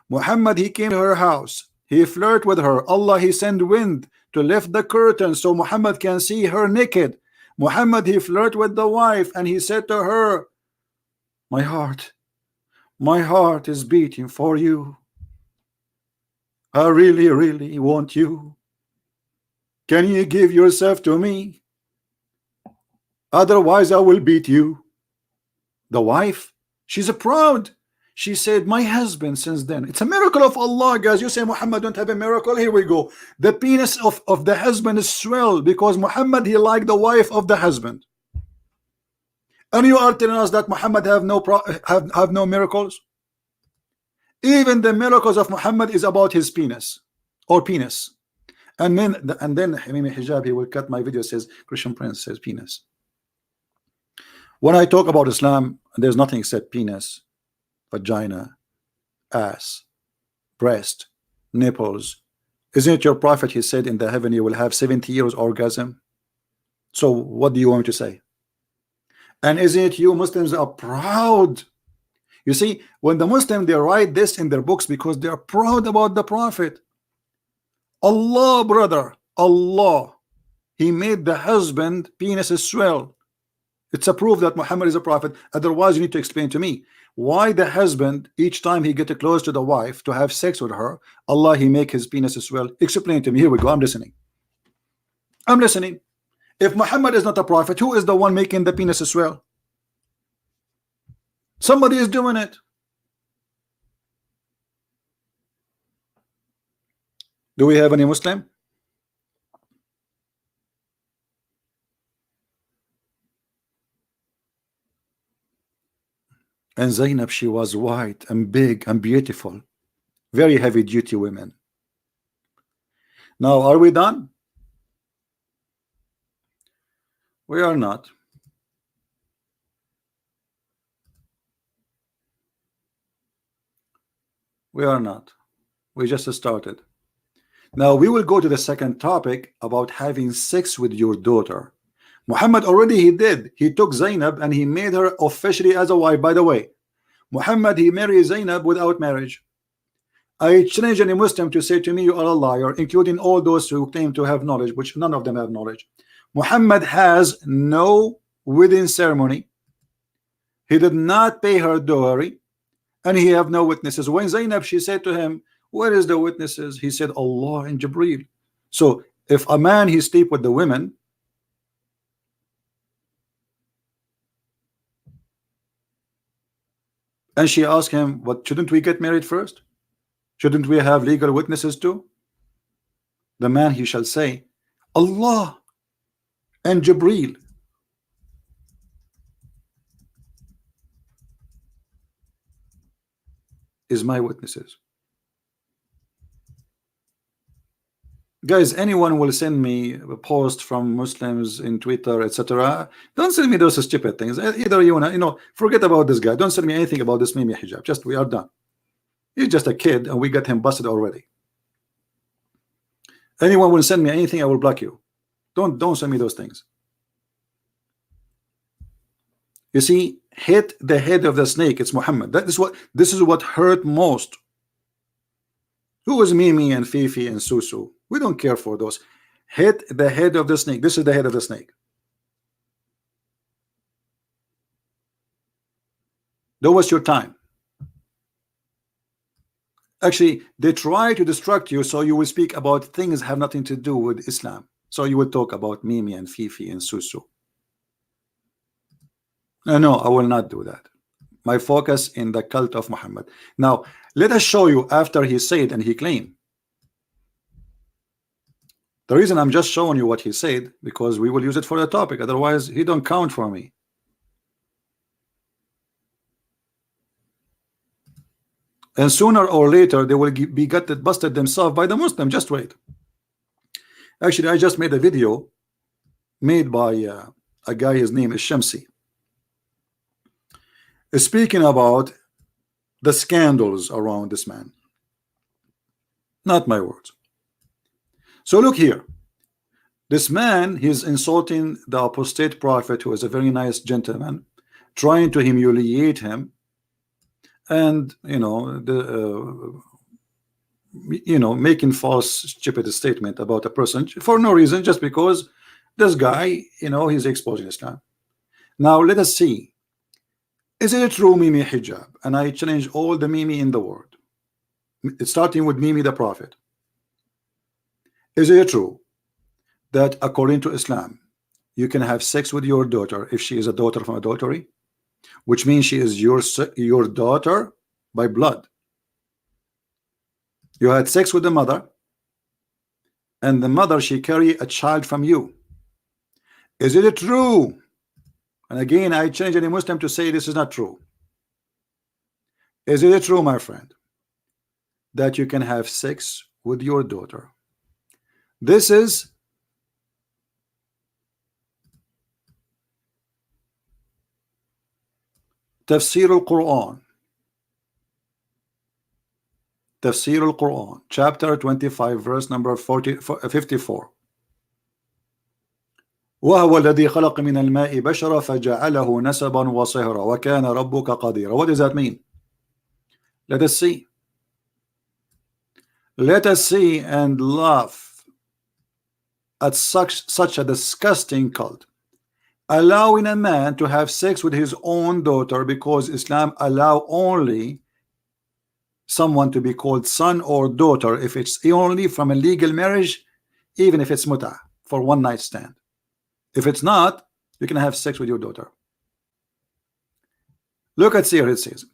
Muhammad, he came to her house. He flirted with her. Allah, he sent wind to lift the curtain so Muhammad can see her naked. Muhammad, he flirted with the wife and he said to her, my heart is beating for you. I really, really want you. Can you give yourself to me? Otherwise I will beat you. The wife, she's proud. She said, my husband since then. It's a miracle of Allah, guys. You say Muhammad don't have a miracle. Here we go. The penis of the husband is swelled because Muhammad, he liked the wife of the husband. And you are telling us that Muhammad have no miracles? Even the miracles of Muhammad is about his penis or penis. And then Hamimi Hijab, he will cut my video, says Christian Prince says penis. When I talk about Islam, there's nothing except penis, vagina, ass, breast, nipples. Isn't it your prophet, he said in the heaven you will have 70 years orgasm? So what do you want me to say? And isn't it you Muslims are proud? You see, when the Muslims, they write this in their books because they are proud about the prophet. Allah, brother, Allah, he made the husband penis swell. It's a proof that Muhammad is a prophet. Otherwise, you need to explain to me why the husband, each time he get close to the wife to have sex with her, Allah, he make his penis swell. Explain to me. Here we go. I'm listening. I'm listening. If Muhammad is not a prophet, who is the one making the penis swell? Somebody is doing it. Do we have any Muslim? And Zainab, she was white and big and beautiful, very heavy duty women. Now, are we done? We are not. We are not. We just started. Now we will go to the second topic about having sex with your daughter. Muhammad already he did. He took Zainab and he made her officially as a wife. By the way, Muhammad, he married Zainab without marriage. I challenge any Muslim to say to me you are a liar, including all those who claim to have knowledge, which none of them have knowledge. Muhammad has no wedding ceremony. He did not pay her dowry, and he have no witnesses. When Zainab, she said to him, where is the witnesses? He said, Allah and Jibreel. So if a man he sleep with the women, and she asked him, what, shouldn't we get married first? Shouldn't we have legal witnesses too? The man, he shall say, Allah and Jibreel. Is my witnesses. Guys, anyone will send me a post from Muslims in Twitter, etc. Don't send me those stupid things. Either you wanna, forget about this guy. Don't send me anything about this Mimi hijab. Just we are done. He's just a kid, and we got him busted already. Anyone will send me anything, I will block you. Don't send me those things. You see, hit the head of the snake. It's Muhammad. This is what hurt most. Who is Mimi and Fifi and Susu? We don't care for those. Hit the head of the snake. This is the head of the snake. Don't waste your time. Actually, they try to distract you so you will speak about things that have nothing to do with Islam. So you will talk about Mimi and Fifi and Susu. No, I will not do that. My focus in the cult of Muhammad. Now, let us show you after he said and he claimed. The reason I'm just showing you what he said, because we will use it for the topic. Otherwise, he don't count for me. And sooner or later, they will be busted themselves by the Muslim. Just wait. Actually, I just made a video made by a guy, his name is Shamsi, speaking about the scandals around this man. Not my words. So look here. This man, he's insulting the apostate prophet, who is a very nice gentleman, trying to humiliate him, and making false stupid statement about a person for no reason, just because this guy, he's exposing Islam. Now let us see. Is it true, Mimi hijab? And I challenge all the Mimi in the world, starting with Mimi the prophet. Is it true that according to Islam, you can have sex with your daughter if she is a daughter from adultery, which means she is your daughter by blood. You had sex with the mother, and the mother, she carried a child from you. Is it true? And again, I challenge any Muslim to say this is not true. Is it true, my friend, that you can have sex with your daughter? This is Tafsir al-Quran. Tafsir al-Quran, chapter 25, verse number 54. وهو الذي خلق من الماء بشرا فجعله نسبا وصهرا وكان ربك قديرا. What does that mean? Let us see. Let us see and laugh at such a disgusting cult, allowing a man to have sex with his own daughter, because Islam allow only someone to be called son or daughter if it's only from a legal marriage, even if it's muta, for one night stand. If it's not, you can have sex with your daughter. Look at here, it says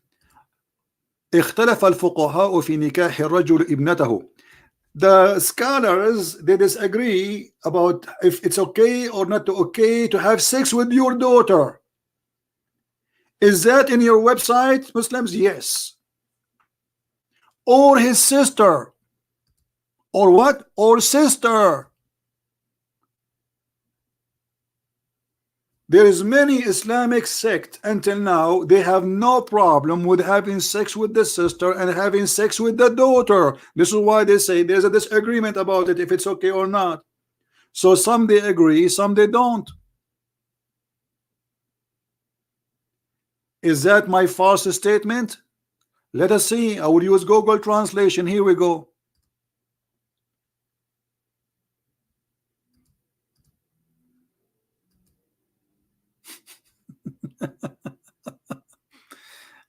اختلف الفقهاء في نكاح الرجل ابنته. The scholars, they disagree about if it's okay or not okay to have sex with your daughter. Is that in your website, Muslims? Yes. Or his sister, or what? Or sister. There is many Islamic sect until now, they have no problem with having sex with the sister and having sex with the daughter. This is why they say there's a disagreement about it, if it's okay or not. So some they agree, some they don't. Is that my false statement? Let us see. I will use Google translation. Here we go.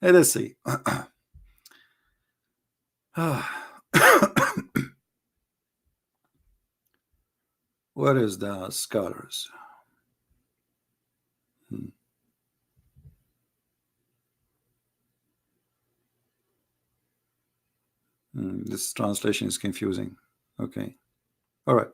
Let us see. What is the scholars? This translation is confusing. Okay. All right.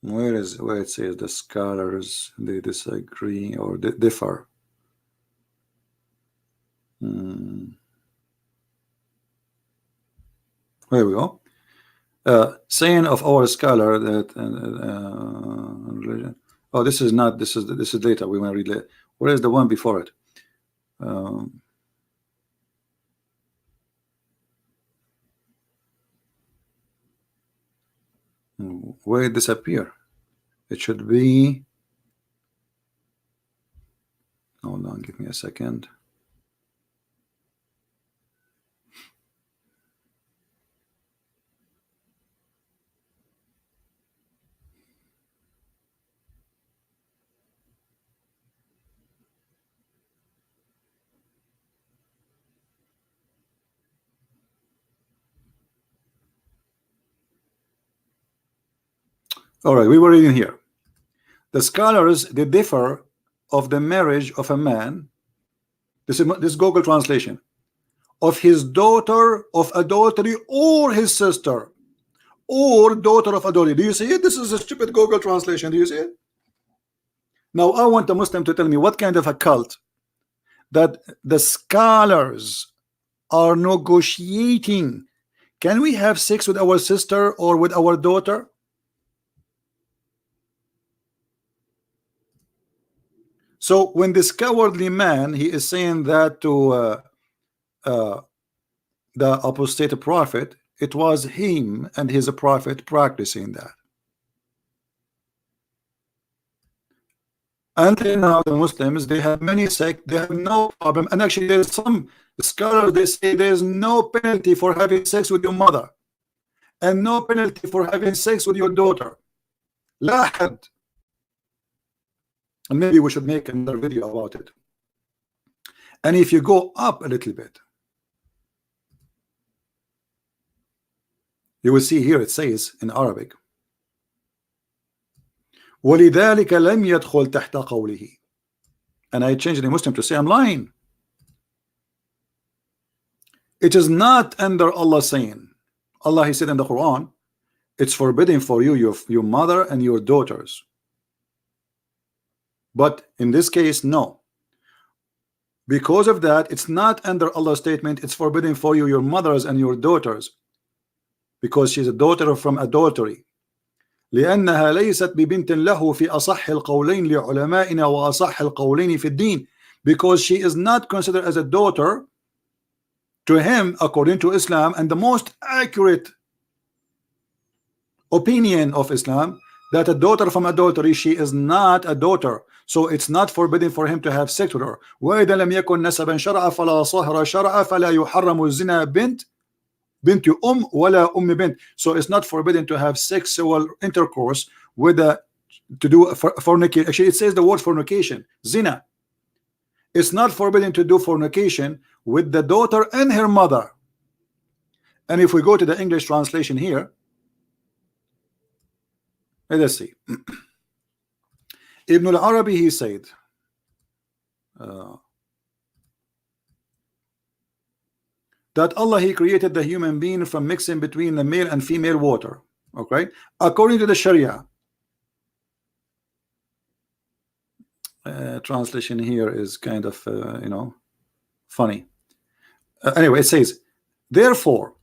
Where it says the scholars, they disagree or differ. There we go. Saying of our scholar that religion. Oh, this is not. This is later. We want to read later. Where is the one before it? Where it disappear? It should be. Hold on, give me a second. All right, we were reading here. The scholars, they differ of the marriage of a man. This is Google translation. Of his daughter of adultery or his sister, or daughter of adultery. Do you see it? This is a stupid Google translation. Do you see it? Now I want a Muslim to tell me what kind of a cult that the scholars are negotiating. Can we have sex with our sister or with our daughter? So when this cowardly man, he is saying that to the apostate prophet, it was him and his prophet practicing that. Until now, the Muslims, they have many sects, they have no problem. And actually, there's some scholars, they say there's no penalty for having sex with your mother, and no penalty for having sex with your daughter. La had. And maybe we should make another video about it. And if you go up a little bit, you will see here it says in Arabic, وَلِذَلِكَ لَمْ يَدْخُلْ تَحْتَ قَوْلِهِ. And I changed the Muslim to say I'm lying. It is not under Allah saying. Allah, He said in the Quran, it's forbidden for you, your mother and your daughters. But in this case, no. Because of that, it's not under Allah's statement, it's forbidden for you, your mothers and your daughters, because she's a daughter from adultery. لأنها ليست ببنت له في أصح القولين لعلمائنا وأصح القولين في الدين. Because she is not considered as a daughter to him according to Islam, and the most accurate opinion of Islam, that a daughter from adultery, she is not a daughter, so it's not forbidden for him to have sex with her. وإذا لم يكن نسبا شرعا فلا صهر شرعا فلا يحرم الزنا بنت ولا بنت. So it's not forbidden to have sexual intercourse with to do fornication. Actually, it says the word fornication, zina. It's not forbidden to do fornication with the daughter and her mother. And if we go to the English translation here, let us see. Ibn al-Arabi, he said, that Allah, He created the human being from mixing between the male and female water. Okay, according to the Sharia. Translation here is kind of you know, funny. Anyway, it says, therefore,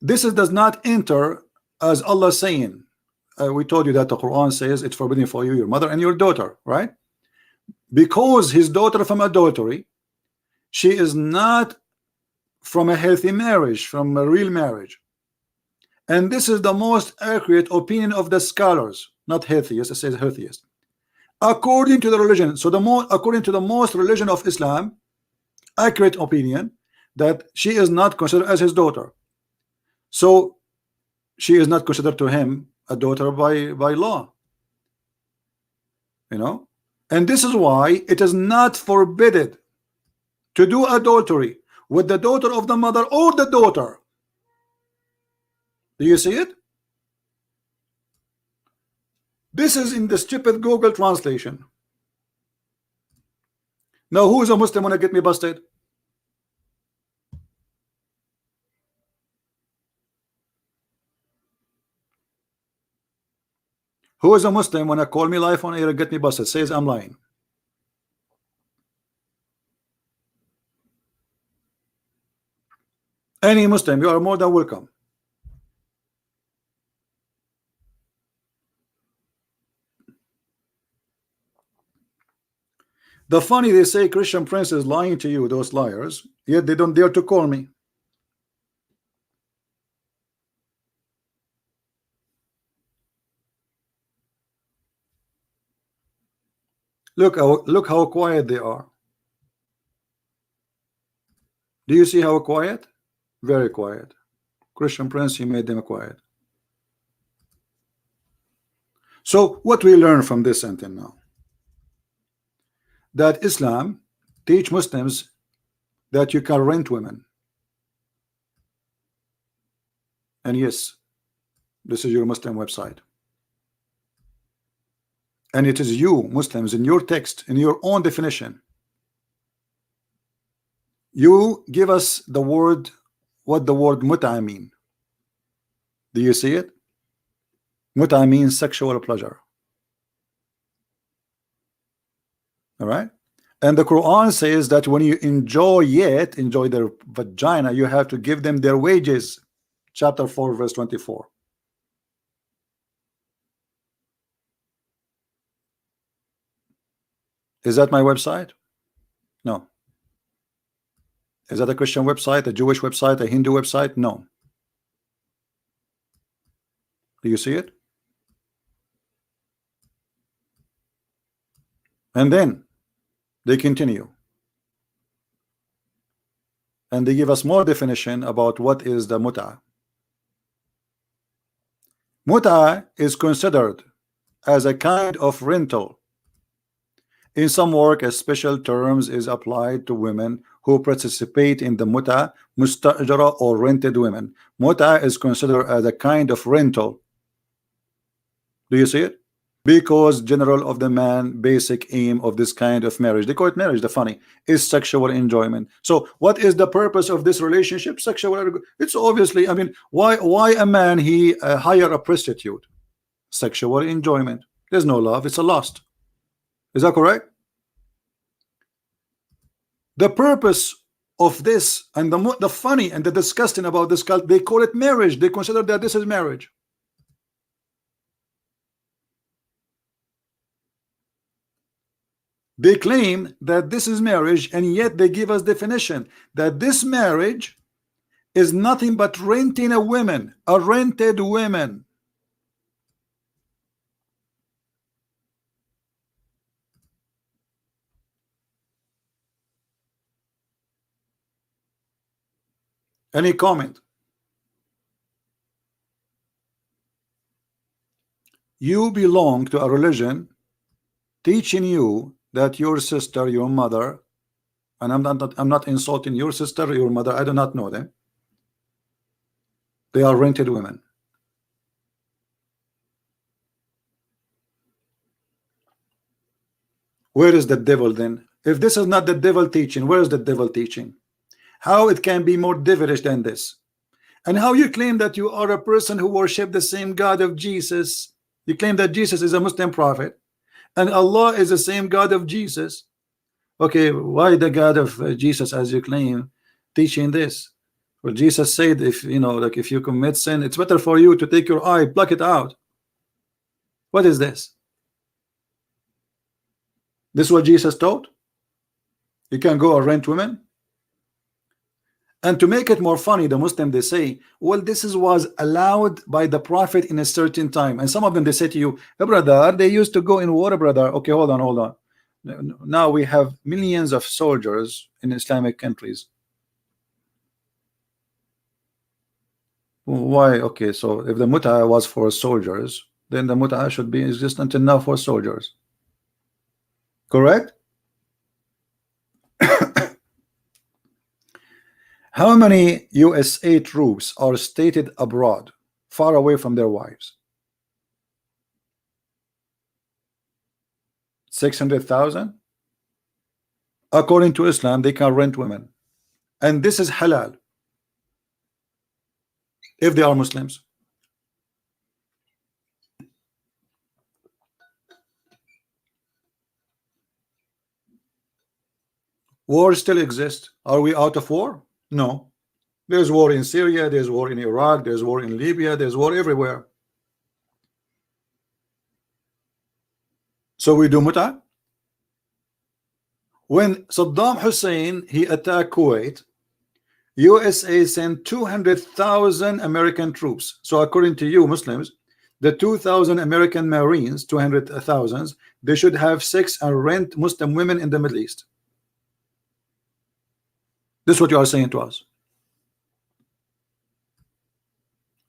this does not enter as Allah saying. We told you that the Quran says it's forbidden for you, your mother and your daughter, right? Because his daughter from adultery, she is not from a healthy marriage, from a real marriage. And this is the most accurate opinion of the scholars, not healthiest, it says healthiest. According to the religion, so according to the most religion of Islam, accurate opinion, that she is not considered as his daughter. So she is not considered to him a daughter by law. You know, and this is why it is not forbidden to do adultery with the daughter of the mother or the daughter. Do you see it? This is in the stupid Google translation. Now, who is a Muslim wanna get me busted? Who is a Muslim wanna call me live on air and get me busted? Says I'm lying. Any Muslim, you are more than welcome. The funny, they say Christian Prince is lying to you, those liars, yet they don't dare to call me. Look how quiet they are. Do you see how quiet? Very quiet. Christian Prince, he made them quiet. So what we learn from this sentence now? That Islam teach Muslims that you can rent women. And yes, this is your Muslim website. And it is you, Muslims, in your text, in your own definition, you give us the word, what the word mut'a mean. Do you see it? Mut'a means sexual pleasure. All right, and the Quran says that when you enjoy their vagina, you have to give them their wages. Chapter 4 verse 24. Is that my website? No. Is that a Christian website, a Jewish website, a Hindu website? No. Do you see it? And then they continue and they give us more definition about what is the mut'a. Mut'a is considered as a kind of rental. In some work, a special terms is applied to women who participate in the mut'a, mustajara, or rented women. Mut'a is considered as a kind of rental. Do you see it? Because general of the man, basic aim of this kind of marriage, they call it marriage, the funny, is sexual enjoyment. So what is the purpose of this relationship? Sexual. It's obviously, I mean, why a man he hire a prostitute? Sexual enjoyment. There's no love, it's a lust. Is that correct? The purpose of this, and the funny and the disgusting about this cult, they call it marriage. They consider that this is marriage. They claim that this is marriage, and yet they give us definition that this marriage is nothing but renting a woman, a rented woman. Any comment? You belong to a religion teaching you that your sister, your mother, and I'm not insulting your sister or your mother, I do not know them, they are rented women. Where is the devil then? If this is not the devil teaching, where is the devil teaching? How it can be more devilish than this? And how you claim that you are a person who worship the same God of Jesus? You claim that Jesus is a Muslim prophet and Allah is the same God of Jesus. Okay, why the God of Jesus, as you claim, teaching this? Well, Jesus said, if you know, like if you commit sin, it's better for you to take your eye, pluck it out. What is this? This is what Jesus taught? You can go and rent women? And to make it more funny, the Muslim, they say, well, this was allowed by the Prophet in a certain time. And some of them, they say to you, hey, brother, they used to go in war, brother. Okay, hold on. Now we have millions of soldiers in Islamic countries. Why? Okay, so if the mut'a was for soldiers, then the mut'a should be existent now for soldiers. Correct? How many USA troops are stated abroad, far away from their wives? 600,000? According to Islam, they can rent women. And this is halal if they are Muslims. War still exists. Are we out of war? No. There's war in Syria, there's war in Iraq, there's war in Libya, there's war everywhere. So we do mut'a. When Saddam Hussein he attacked Kuwait, USA sent 200,000 American troops. So according to you Muslims, the 2,000 American Marines, 200,000, they should have sex and rent Muslim women in the Middle East. This is what you are saying to us.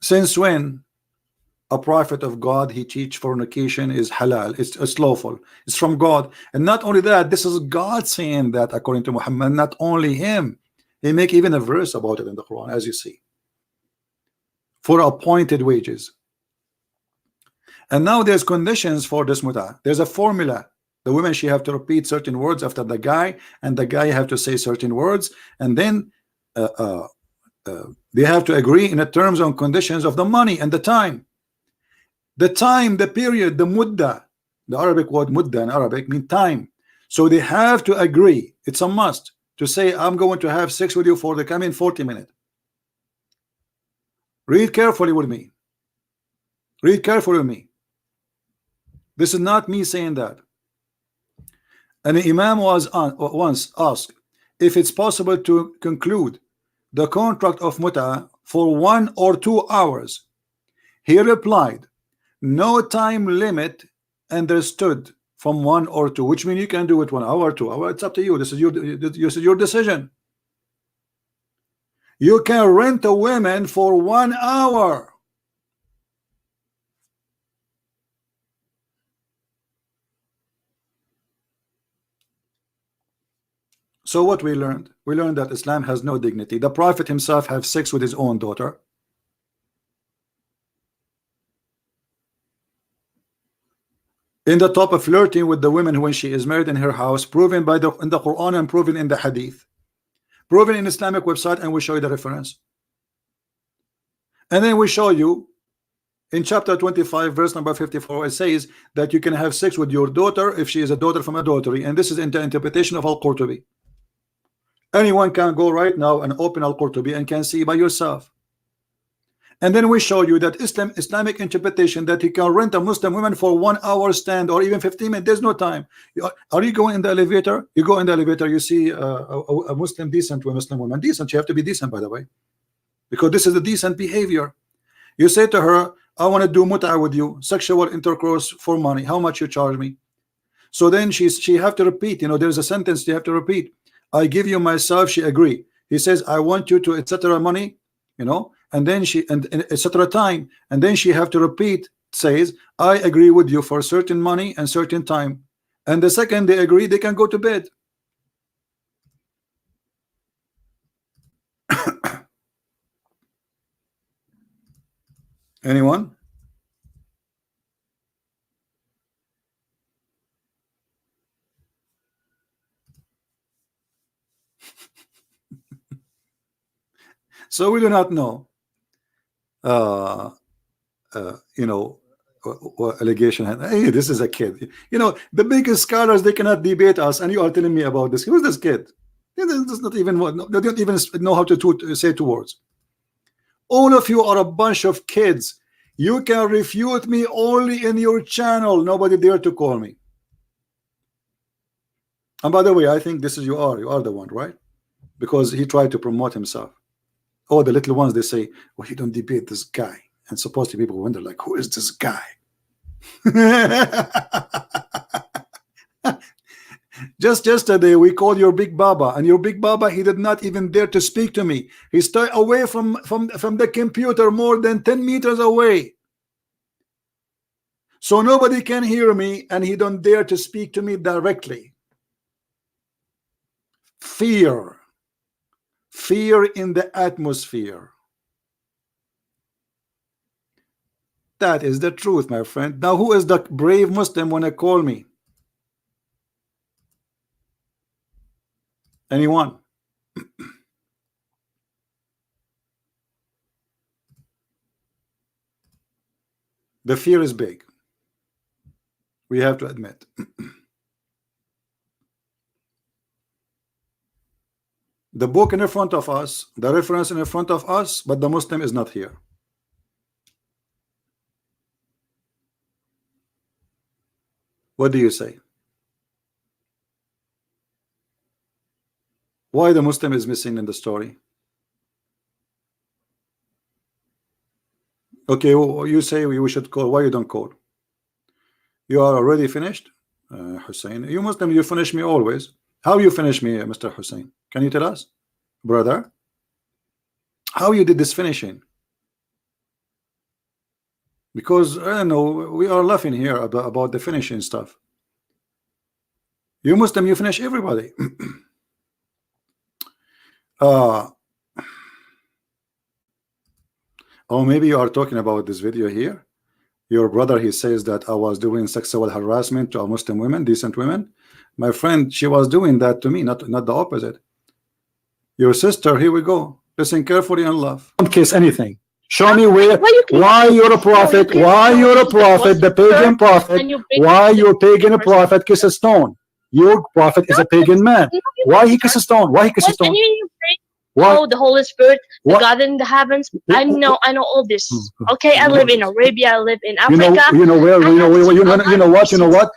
Since when a prophet of God he teach fornication is halal, it's lawful, it's from God? And not only that, this is God saying that according to Muhammad, not only him. He make even a verse about it in the Quran, as you see, for appointed wages. And now there's conditions for this mut'ah. There's a formula. The women, she have to repeat certain words after the guy, and the guy have to say certain words, and then they have to agree in the terms and conditions of the money and the time. The time, the period, the mudda, the Arabic word mudda in Arabic means time. So they have to agree. It's a must to say, I'm going to have sex with you for the coming 40 minutes. Read carefully with me. Read carefully with me. This is not me saying that. And the Imam was once asked if it's possible to conclude the contract of mut'ah for 1 or 2 hours. He replied, no time limit understood from 1 or 2, which means you can do it 1 hour, 2 hours. It's up to you. This is your decision. You can rent a woman for 1 hour. So what we learned? We learned that Islam has no dignity. The Prophet himself have sex with his own daughter. in the top of flirting with the women when she is married in her house, proven by in the Quran and proven in the Hadith, proven in Islamic website, and we show you the reference. And then we show you in chapter 25 verse number 54, it says that you can have sex with your daughter if she is a daughter from adultery, and this is in the interpretation of Al-Qurtubi. Anyone can go right now and open Al-Qurtubi and can see by yourself. And then we show you that Islamic interpretation that you can rent a Muslim woman for 1 hour stand or even 15 minutes. There's no time. Are you going in the elevator? You go in the elevator, you see a Muslim decent to a Muslim woman. Decent, you have to be decent, by the way, because this is a decent behavior. You say to her, I want to do mut'a with you, sexual intercourse for money. How much you charge me? So then she have to repeat, you know, there's a sentence you have to repeat. I give you myself. She agree. He says, I want you to etc. money, you know, and then she and etc. time, and then she have to repeat, says, I agree with you for certain money and certain time. And the second they agree, they can go to bed. Anyone? So we do not know, you know, what allegation. Hey, this is a kid. You know, the biggest scholars, they cannot debate us, and you are telling me about this. Who's this kid? They don't even know how to say 2 words. All of you are a bunch of kids. You can refute me only in your channel. Nobody dare to call me. And by the way, I think this is you are the one, right? Because he tried to promote himself. Oh, the little ones, they say, well, you don't debate this guy. And supposedly people wonder, like, who is this guy? Just yesterday we called your big baba, and your big baba, he did not even dare to speak to me. He stayed away from the computer, more than 10 meters away, so nobody can hear me, and he don't dare to speak to me directly. Fear in the atmosphere. That is the truth, my friend. Now, who is the brave Muslim when they call me? Anyone? The fear is big. We have to admit. The book in front of us, the reference in front of us, but the Muslim is not here. What do you say? Why the Muslim is missing in the story? Okay, you say we should call. Why you don't call? You are already finished, Hussein. You Muslim, you finish me always. How you finish me, Mr. Hussein? Can you tell us, brother? How you did this finishing? Because I don't know, we are laughing here about the finishing stuff. You Muslim, you finish everybody. Oh, maybe you are talking about this video here. Your brother, he says that I was doing sexual harassment to a Muslim women, decent women. My friend, she was doing that to me, not the opposite. Your sister, here we go. Listen carefully and love. Don't kiss anything. Show me why you're a prophet, why you're a prophet, the pagan prophet, why your pagan prophet kiss a stone. Your prophet is a pagan man. Why he kiss a stone? Why he kiss a stone? Oh, the Holy Spirit, the God in the heavens. I know all this. Okay, I live in Arabia. I live in Africa. You know where? You know what?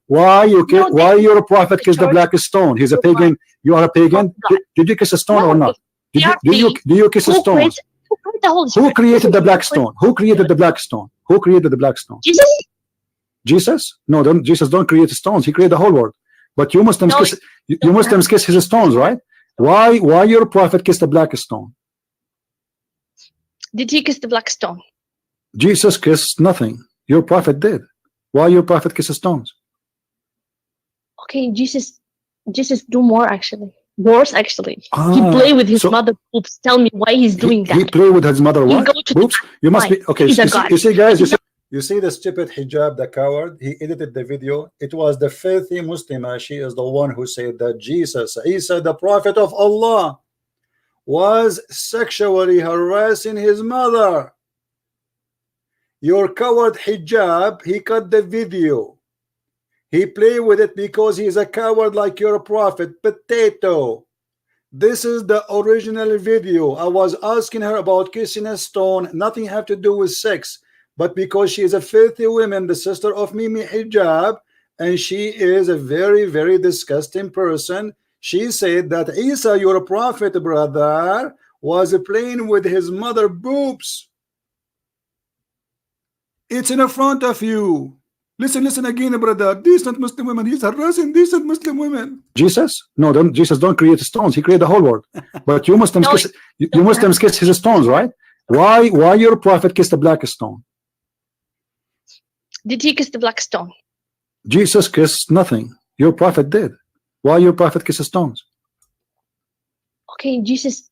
Why you're a prophet kiss the black stone? He's a pagan. You are a pagan. Did you kiss a stone or not? Do you kiss a stone? Who created the black stone? Who created the black stone? Who created the black stone? Jesus? No, Jesus don't create stones. He created the whole world. But you Muslims kiss his stones, right? Why your prophet kissed the black stone? Did he kiss the black stone? Jesus kissed nothing. Your prophet did. Why your prophet kisses stones? Okay, Jesus do more actually. Worse actually. He play with his mother boobs. Tell me why he's doing that. He play with his mother what? Boobs? You must be okay. You see, guys. You see the stupid hijab, the coward, he edited the video. It was the filthy Muslima. She is the one who said that Jesus, Isa, the prophet of Allah, was sexually harassing his mother. Your coward hijab, he cut the video. He played with it because he's a coward like your prophet. Potato. This is the original video. I was asking her about kissing a stone. Nothing have to do with sex. But because she is a filthy woman, the sister of Mimi Hijab, and she is a very, very disgusting person, she said that Isa, your prophet brother, was playing with his mother boobs. It's in front of you. Listen again, brother. Decent Muslim women. He's harassing decent Muslim women. Jesus? No, Jesus don't create stones. He created the whole world. But you Muslims, you Muslims kiss his stones, right? Why your prophet kissed a black stone? Did he kiss the black stone? Jesus kissed nothing. Your prophet did. Why your prophet kisses stones? Okay, Jesus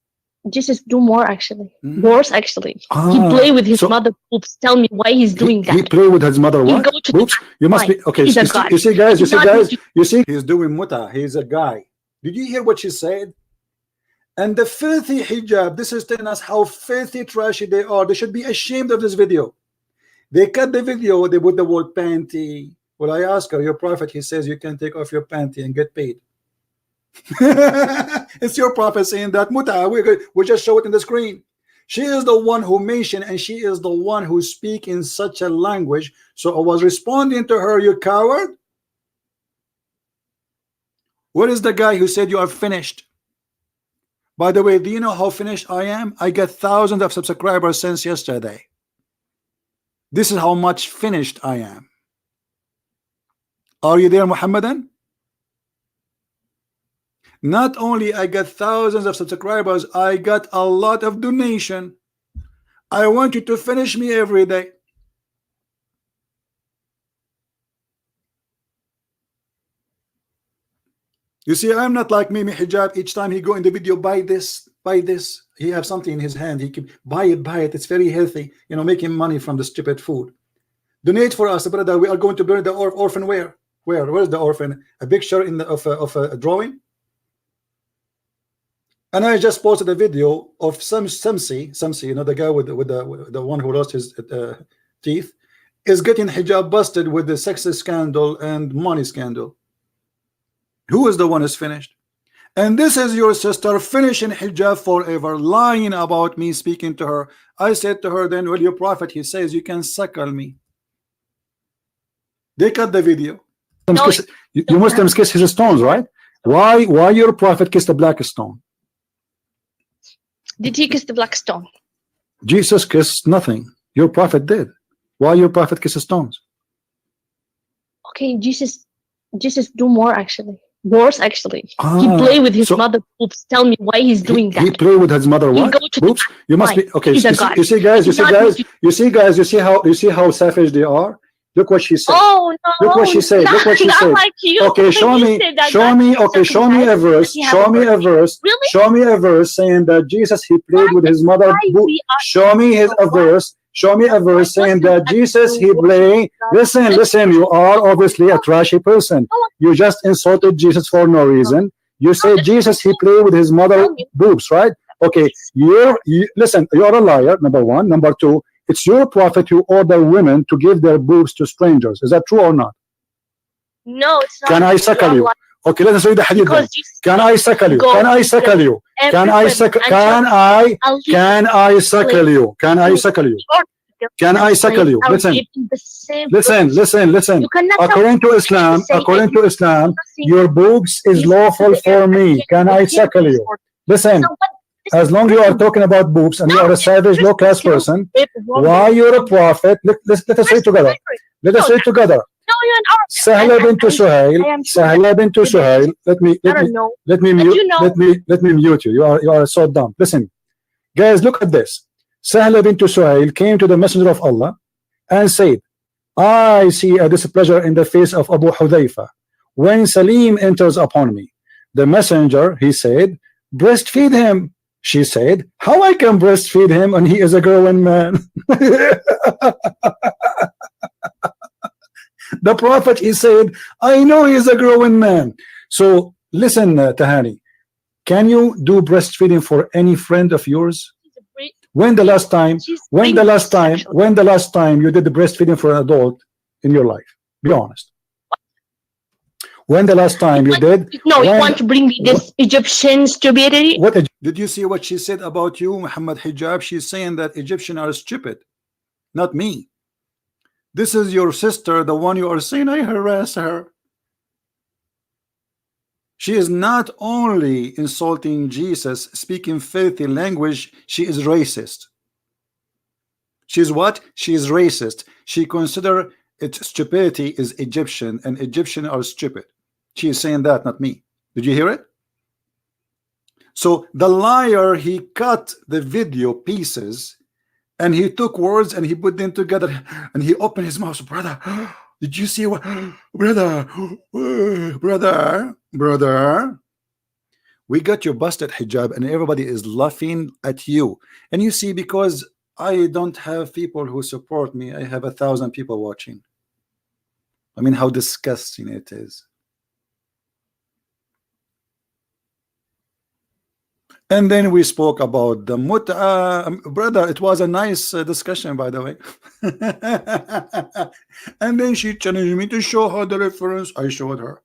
do more actually. Worse actually. He play with his mother boobs. Tell me why he's doing that. He play with his mother what? Boobs? You must be okay. You see guys, he's doing muta. He's a guy. Did you hear what she said? And the filthy hijab, this is telling us how filthy trashy they are. They should be ashamed of this video. They cut the video, they put the word panty. Well, I asked her, your prophet, he says you can take off your panty and get paid. It's your prophet saying that. Muta, we just show it in the screen. She is the one who mentioned, and she is the one who speak in such a language. So I was responding to her, you coward. Where is the guy who said you are finished? By the way, do you know how finished I am? I get thousands of subscribers since yesterday. This is how much finished I am. Are you there, Mohammedan? Not only I got thousands of subscribers, I got a lot of donation. I want you to finish me every day. You see, I'm not like Mimi Hijab. Each time he go in the video, buy this, buy this. He have something in his hand. He can buy it. It's very healthy. You know, making money from the stupid food. Donate for us, brother. We are going to burn the orphan. Where's the orphan? A picture in the of a drawing. And I just posted a video of Samsi, you know, the guy with the one who lost his teeth, is getting hijab busted with the sex scandal and money scandal. Who is the one who's finished? And this is your sister finishing hijab forever, lying about me, speaking to her. I said to her then, well, your prophet, he says you can suckle me. They cut the video. No, you Muslims kiss his stones, right? Why your prophet kissed a black stone? Did he kiss the black stone? Jesus kissed nothing. Your prophet did. Why your prophet kisses stones? Okay, Jesus do more actually. Worse actually. He play with his mother boobs. Tell me why he's doing that. He play with his mother what? Boobs? You must be okay. You see how savage they are. Look what she said. Oh no! Look what she said. Look what she said. Like you. Okay, show me a verse. Show me a verse. Really? Show me a verse saying that Jesus he played with his mother. Show me a verse. Show me a verse saying that Jesus he played. Listen. You are obviously a trashy person. You just insulted Jesus for no reason. You say Jesus he played with his mother boobs, right? Okay. Listen. You are a liar. Number one. Number two. It's your prophet who order women to give their boobs to strangers. Is that true or not? No, it's not. Can I suckle you? Okay, let us read the hadith. Can I suckle you? Can I suckle you? Can I suckle you? Can I suckle you? Can I suckle you? Can I suckle you? Listen. According to Islam, your boobs is lawful for me. Can I suckle you? Listen. As long as you are talking about boobs and you are a savage, low-class person, why you're a prophet? Let us say it together. Let us say it together. Sahla bint Suhail. Let me mute you. You are so dumb. Listen, guys, look at this. Sahla bint Suhail came to the Messenger of Allah and said, I see a displeasure in the face of Abu Hudhayfa when Salim enters upon me. The messenger, he said, breastfeed him. She said, how I can breastfeed him and he is a growing man? The Prophet, he said, I know he's a growing man. So listen, Tahani, can you do breastfeeding for any friend of yours? When the last time you did the breastfeeding for an adult in your life? Be honest. When the last time you did? No, you want to bring me this Egyptian stupidity? What did you see what she said about you, Muhammad Hijab? She's saying that Egyptians are stupid, not me. This is your sister, the one you are saying I harass her. She is not only insulting Jesus, speaking filthy language, she is racist. She's what? She is racist. She consider its stupidity is Egyptian, and Egyptians are stupid. She is saying that, not me. Did you hear it? So the liar, he cut the video pieces and he took words and he put them together and he opened his mouth. Brother, did you see what? Brother, we got your busted hijab and everybody is laughing at you. And you see, because I don't have people who support me, I have 1,000 people watching. I mean, how disgusting it is. And then we spoke about the mut'ah. Brother, it was a nice discussion, by the way. And then she challenged me to show her the reference. I showed her.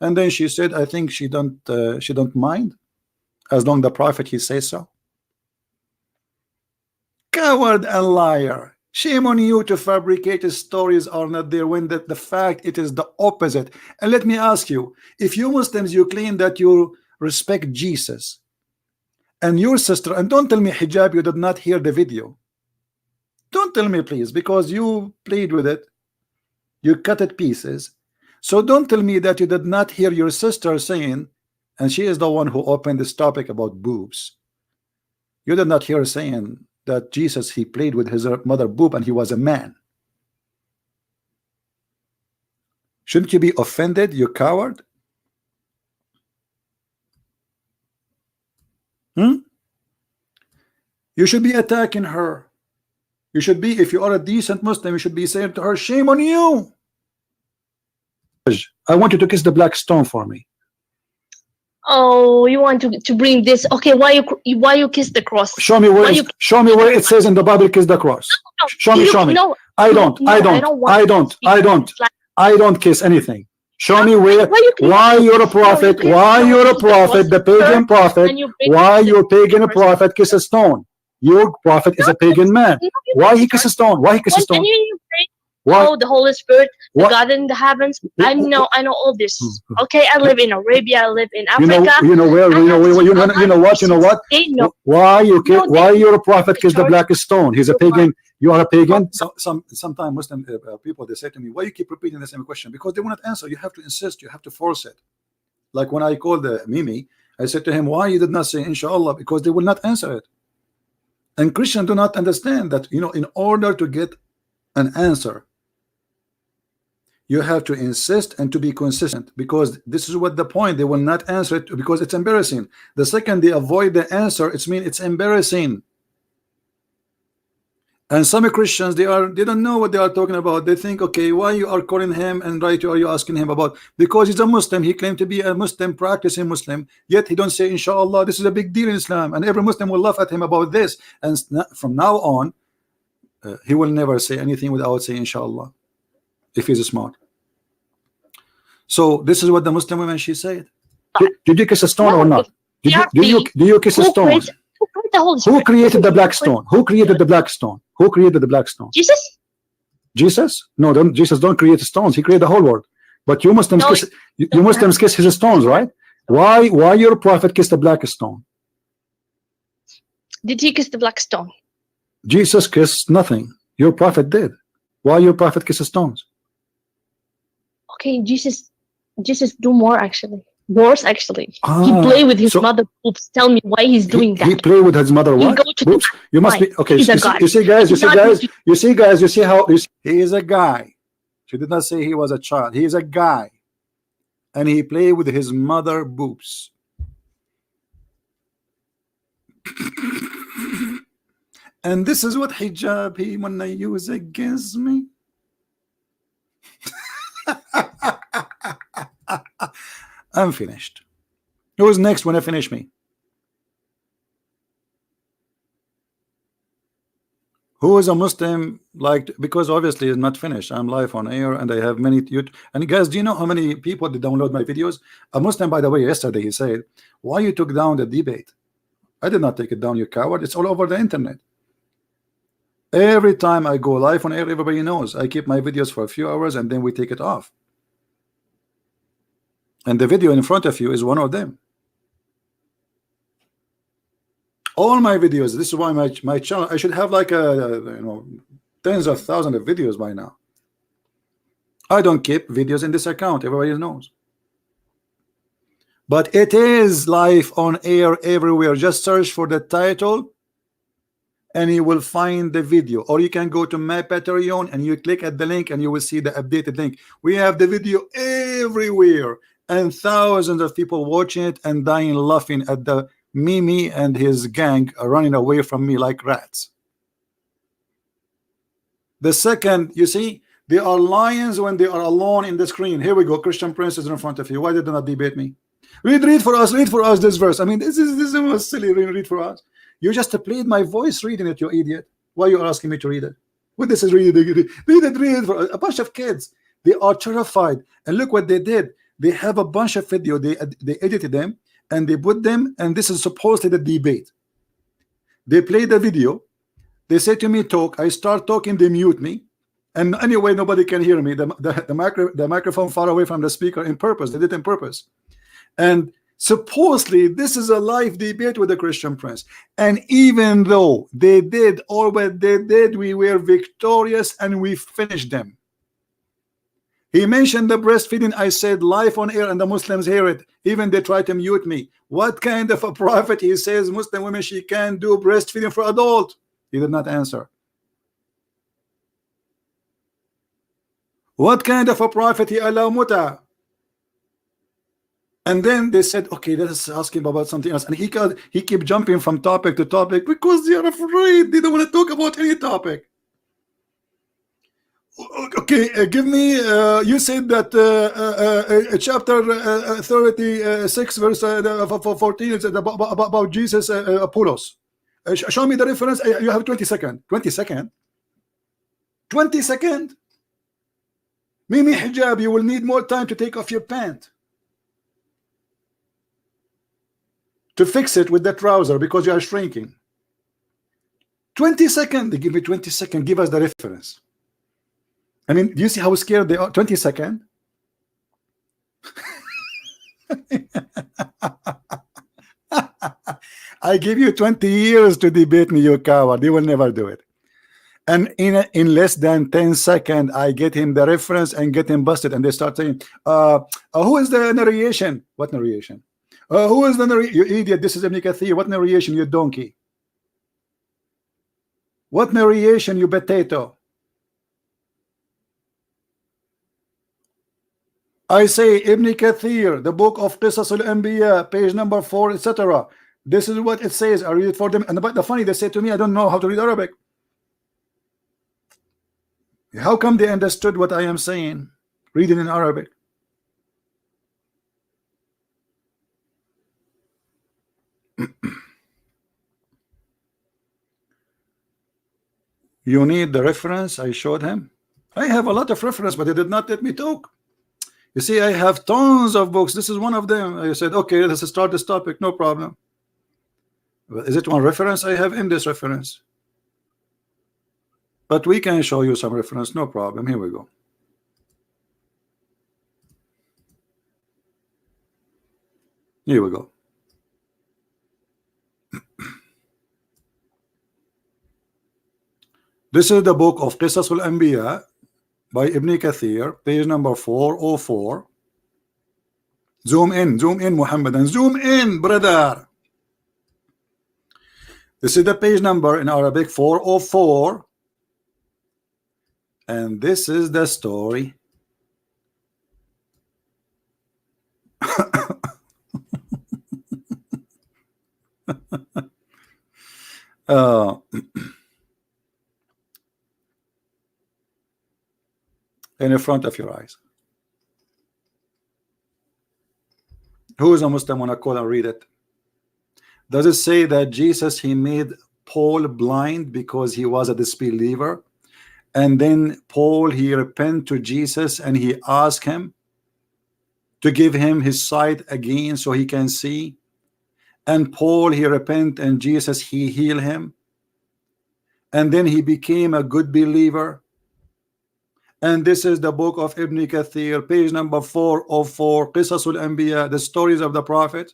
And then she said, I think she don't mind, as long the Prophet he says so. Coward and liar. Shame on you to fabricate stories are not there when the fact it is the opposite. And let me ask you, if you Muslims, you claim that you respect Jesus and your sister, and don't tell me hijab, you did not hear the video. Don't tell me, please, because you played with it. You cut it pieces. So don't tell me that you did not hear your sister saying, and she is the one who opened this topic about boobs. You did not hear her saying that Jesus, he played with his mother boob and he was a man. Shouldn't you be offended, you coward? You should be attacking her. You should be, if you are a decent Muslim, you should be saying to her, shame on you. I want you to kiss the black stone for me. Oh, you want to bring this? Okay, why you kiss the cross? Show me where it says in the Bible, kiss the cross. No, show me. No, I don't kiss anything. Show me where. Why you're a prophet? Why you're a prophet? The pagan prophet. Why your pagan prophet kiss a stone? Your prophet is a pagan man. Why he kiss a stone? Why he kiss a stone? Oh, the Holy Spirit, the God in the heavens. I know all this. Okay, I live in Arabia. I live in Africa. You know what? Why you're a prophet kiss the black stone? He's a pagan. You are a pagan. Sometimes Muslim people, they say to me, why you keep repeating the same question? Because they will not answer. You have to insist. You have to force it. Like when I called Mimi, I said to him, why you did not say inshallah? Because they will not answer it. And Christians do not understand that, in order to get an answer, you have to insist and to be consistent, because this is what the point. They will not answer it because it's embarrassing. The second they avoid the answer, it means it's embarrassing. And some Christians, they don't know what they are talking about. They think, okay, why you are calling him and are you asking him about? Because he's a Muslim. He claimed to be a Muslim, practicing Muslim, yet he don't say inshallah. This is a big deal in Islam, and every Muslim will laugh at him about this. And from now on, he will never say anything without saying inshallah, if he's smart. So this is what the Muslim woman, she said. Did you kiss a stone or not? Do you kiss a stone? Who created the black stone? Who created the black stone? Who created the black stone? Jesus? Jesus? No, Jesus don't create stones. He created the whole world. But you Muslims kiss his stones, right? Why your prophet kissed the black stone? Did he kiss the black stone? Jesus kissed nothing. Your prophet did. Why your prophet kisses stones? Okay, Jesus do more actually. Worse actually. He play with his mother boobs. Tell me why he's doing that. He play with his mother what? Boobs? You must be okay. You see guys, you see how he is a guy. She did not say he was a child. He is a guy. And he played with his mother boobs. And this is what hijab he wanna use against me. I'm finished. Who's next when I finish me? Who is a Muslim, like, because obviously it's not finished. I'm live on air and I have many YouTube. And guys, do you know how many people that download my videos? A Muslim, by the way, yesterday he said, why you took down the debate? I did not take it down, you coward. It's all over the internet. Every time I go live on air, everybody knows I keep my videos for a few hours and then we take it off. And the video in front of you is one of them. All my videos, this is why my channel, I should have like tens of thousands of videos by now. I don't keep videos in this account, everybody knows. But it is live on air everywhere. Just search for the title and you will find the video, or you can go to my Patreon and you click at the link and you will see the updated link. We have the video everywhere and thousands of people watching it and dying laughing at the Mimi and his gang are running away from me like rats. The second, you see, they are lions when they are alone in the screen. Here we go, Christian Prince is in front of you. Why did they not debate me? Read for us this verse. I mean, this is silly. Read for us. You just played my voice reading it, you idiot. Why you are asking me to read it? What this is read it for a bunch of kids. They are terrified. And look what they did. They have a bunch of video. They edited them and they put them, and this is supposedly the debate. They play the video. They say to me, talk. I start talking. They mute me. And anyway, nobody can hear me. The microphone far away from the speaker in purpose. They did it in purpose. And supposedly this is a live debate with the Christian Prince. And even though they did all what they did, we were victorious and we finished them. He mentioned the breastfeeding. I said live on air and the Muslims hear it. Even they try to mute me. What kind of a prophet? He says Muslim women, she can't do breastfeeding for adult. He did not answer. What kind of a prophet he allow muta? And then they said, okay, let's ask him about something else. And he keep jumping from topic to topic because they are afraid. They don't want to talk about any topic. Okay, give me, you said that chapter 36 verse 14 is about Jesus Apollos. Show me the reference. You have 20 seconds. 20 seconds? 20 seconds? Mimi hijab, you will need more time to take off your pant. To fix it with the trouser because you are shrinking. 20 seconds. They give me 20 seconds. Give us the reference. I mean, do you see how scared they are? 20 seconds. I give you 20 years to debate me, you coward. You will never do it. And in less than 10 seconds, I get him the reference and get him busted. And they start saying, who is the narration? What narration? Who is the narration? You idiot. This is Ibn Kathir. What narration, you donkey? What narration, you potato? I say Ibn Kathir, the book of Qisas al-Anbiya, page number 4, etc. This is what it says. I read it for them. And the funny, they say to me, I don't know how to read Arabic. How come they understood what I am saying? Reading in Arabic. You need the reference I showed him. I have a lot of reference, but they did not let me talk. You see, I have tons of books. This is one of them. I said, okay, let's start this topic, no problem. But is it one reference? I have in this reference. But we can show you some reference, no problem. Here we go. Here we go. This is the book of Qisas al-Anbiya by Ibn Kathir, page number 404. Zoom in, Mohammed, and zoom in, brother. This is the page number in Arabic, 404. And this is the story. in front of your eyes. Who is a Muslim? Wanna call and read it? Does it say that Jesus, he made Paul blind because he was a disbeliever, and then Paul, he repented to Jesus and he asked him to give him his sight again so he can see, and Paul, he repented and Jesus, he healed him, and then he became a good believer? And this is the book of Ibn Kathir, page number 404, Qisasul Anbiya, the stories of the Prophet.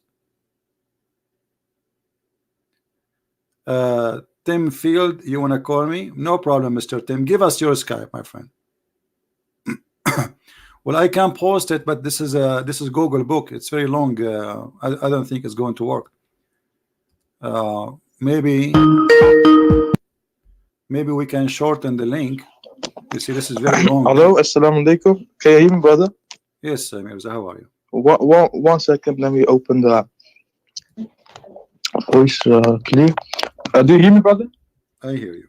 Tim Field, you want to call me? No problem, Mr. Tim. Give us your Skype, my friend. Well, I can post it, but this is Google book. It's very long. I don't think it's going to work. Maybe we can shorten the link. You see, this is very long. Hello, assalamu alaikum. Can you hear me, brother? Yes, Mirza, how are you? One second, let me open the voice clear. Do you hear me, brother? I hear you.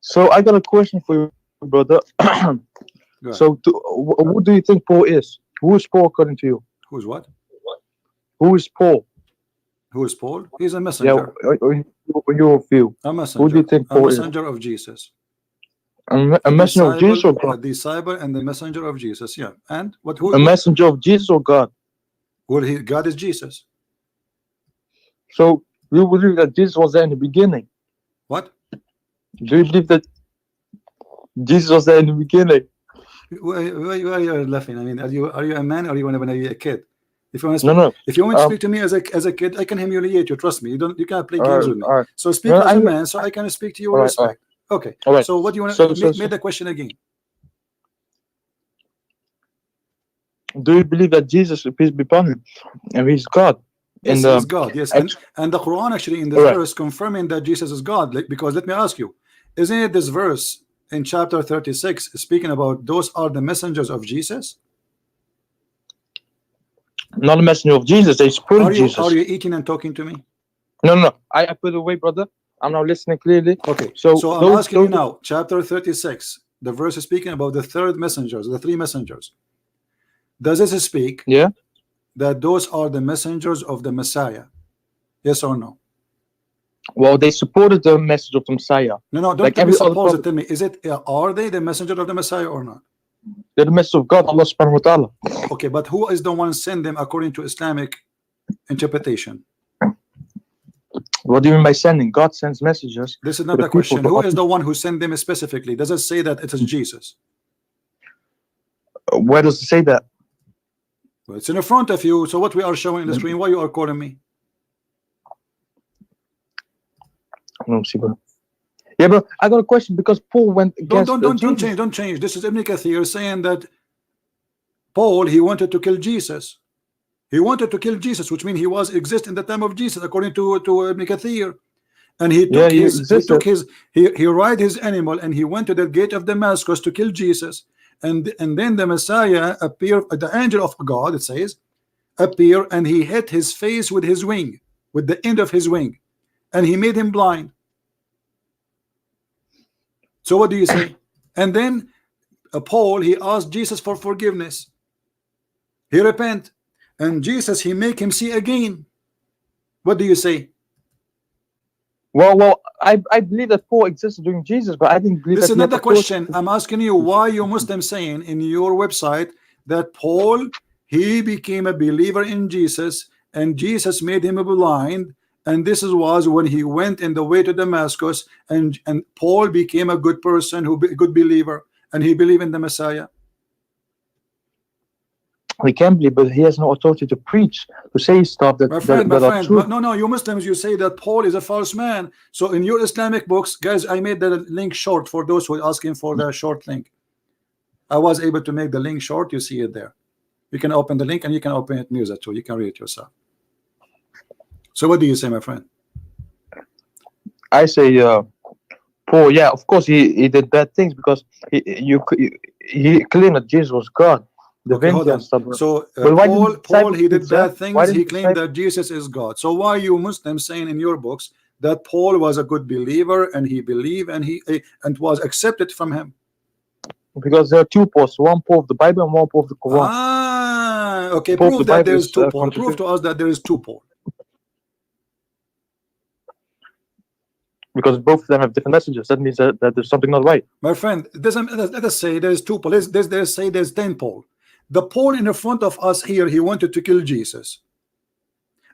So I got a question for you, brother. So who do you think Paul is? Who is Paul according to you? Who's what? Who is Paul? Who is Paul? He's a messenger. Yeah, in your view. A messenger. Who do you think Paul is? A messenger of Jesus. A messenger of Jesus or God? A disciple and the messenger of Jesus. Yeah. And what? Who? A messenger of Jesus or God? Well, God is Jesus. So you believe that Jesus was there in the beginning? What? Do you believe that Jesus was there in the beginning? Why are you laughing? I mean, are you a man or you want to be a kid? If you want to speak, no. If you want to speak to me as a kid, I can humiliate you. Trust me. You can't play games with me. Right. So speak as a man, so I can speak to you with respect. Okay. Right. So what do you want to make the question again? Do you believe that Jesus, peace be upon him, and he's God? Yes, he's God. Yes, and the Quran actually in this verse confirming that Jesus is God. Because let me ask you, isn't it this verse in chapter 36 speaking about those are the messengers of Jesus? Not a messenger of Jesus. They support Jesus. Are you eating and talking to me? No. I put it away, brother. I'm now listening clearly. Okay. So I'm asking you now, chapter 36, the verse is speaking about the third messengers, the three messengers. Does it speak? Yeah. That those are the messengers of the Messiah? Yes or no? Well, they supported the message of the Messiah. No, don't suppose it. Tell me, is it? Are they the messenger of the Messiah or not? They're the message of God, Allah subhanahu wa ta'ala. Okay, but who is the one send them according to Islamic interpretation? What do you mean by sending? God sends messages. This is not the question. Who is the one who sent them specifically? Does it say that it is Jesus? Where does it say that? Well, it's in front of you. So what we are showing on the screen, why you are calling me? No, see, bro. Yeah, bro. I got a question because Paul went against. Don't change. This is Ibn Kathir saying that Paul, he wanted to kill Jesus. He wanted to kill Jesus, which means he was exist in the time of Jesus, according to Ibn Kathir. And he took he ride his animal and he went to the gate of Damascus to kill Jesus. And then the Messiah appeared, the angel of God, it says, appeared, and he hit his face with his wing, with the end of his wing, and he made him blind. So what do you say? And then Paul, he asked Jesus for forgiveness. He repent, and Jesus, he make him see again. What do you say? Well, I believe that Paul existed during Jesus, but I didn't believe. This is not the question. I'm asking you, why you Muslims saying in your website that Paul, he became a believer in Jesus, and Jesus made him blind, and this was when he went in the way to Damascus, and Paul became a good person, good believer, and he believed in the Messiah. He can believe, but he has no authority to preach, to say stuff that, my friend, are true. No, you Muslims, you say that Paul is a false man. So in your Islamic books, guys, I made the link short for those who are asking for the short link. I was able to make the link short. You see it there. You can open the link and you can open it Musa too. You can read it yourself. So what do you say, my friend? I say Paul, yeah, of course he did bad things because he claimed that Jesus was God. Okay, hold on. So Paul, he did bad things. He claimed that Jesus is God. So why you Muslims saying in your books that Paul was a good believer and he believed and was accepted from him? Because there are two Pauls, one Paul of the Bible and one Paul of the Quran. Ah, okay. Paul of Prove the that Bible there is is, two Paul. Prove contradictory. to us that there is two Paul. Because both of them have different messages. That means that there's something not right. My friend, it doesn't, let us say there's two Paul. Let's say there's 10 Paul. The Paul in the front of us here, he wanted to kill Jesus.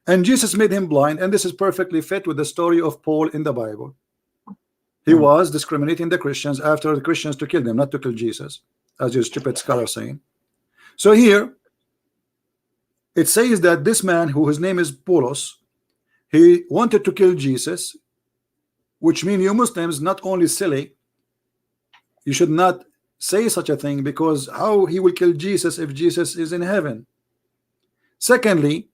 And Jesus made him blind, and this is perfectly fit with the story of Paul in the Bible. He was discriminating the Christians after the Christians to kill them, not to kill Jesus, as your stupid scholar saying. So here it says that this man, who his name is Paulos, he wanted to kill Jesus, which means you Muslims not only silly, you should not say such a thing, because how he will kill Jesus if Jesus is in heaven? Secondly,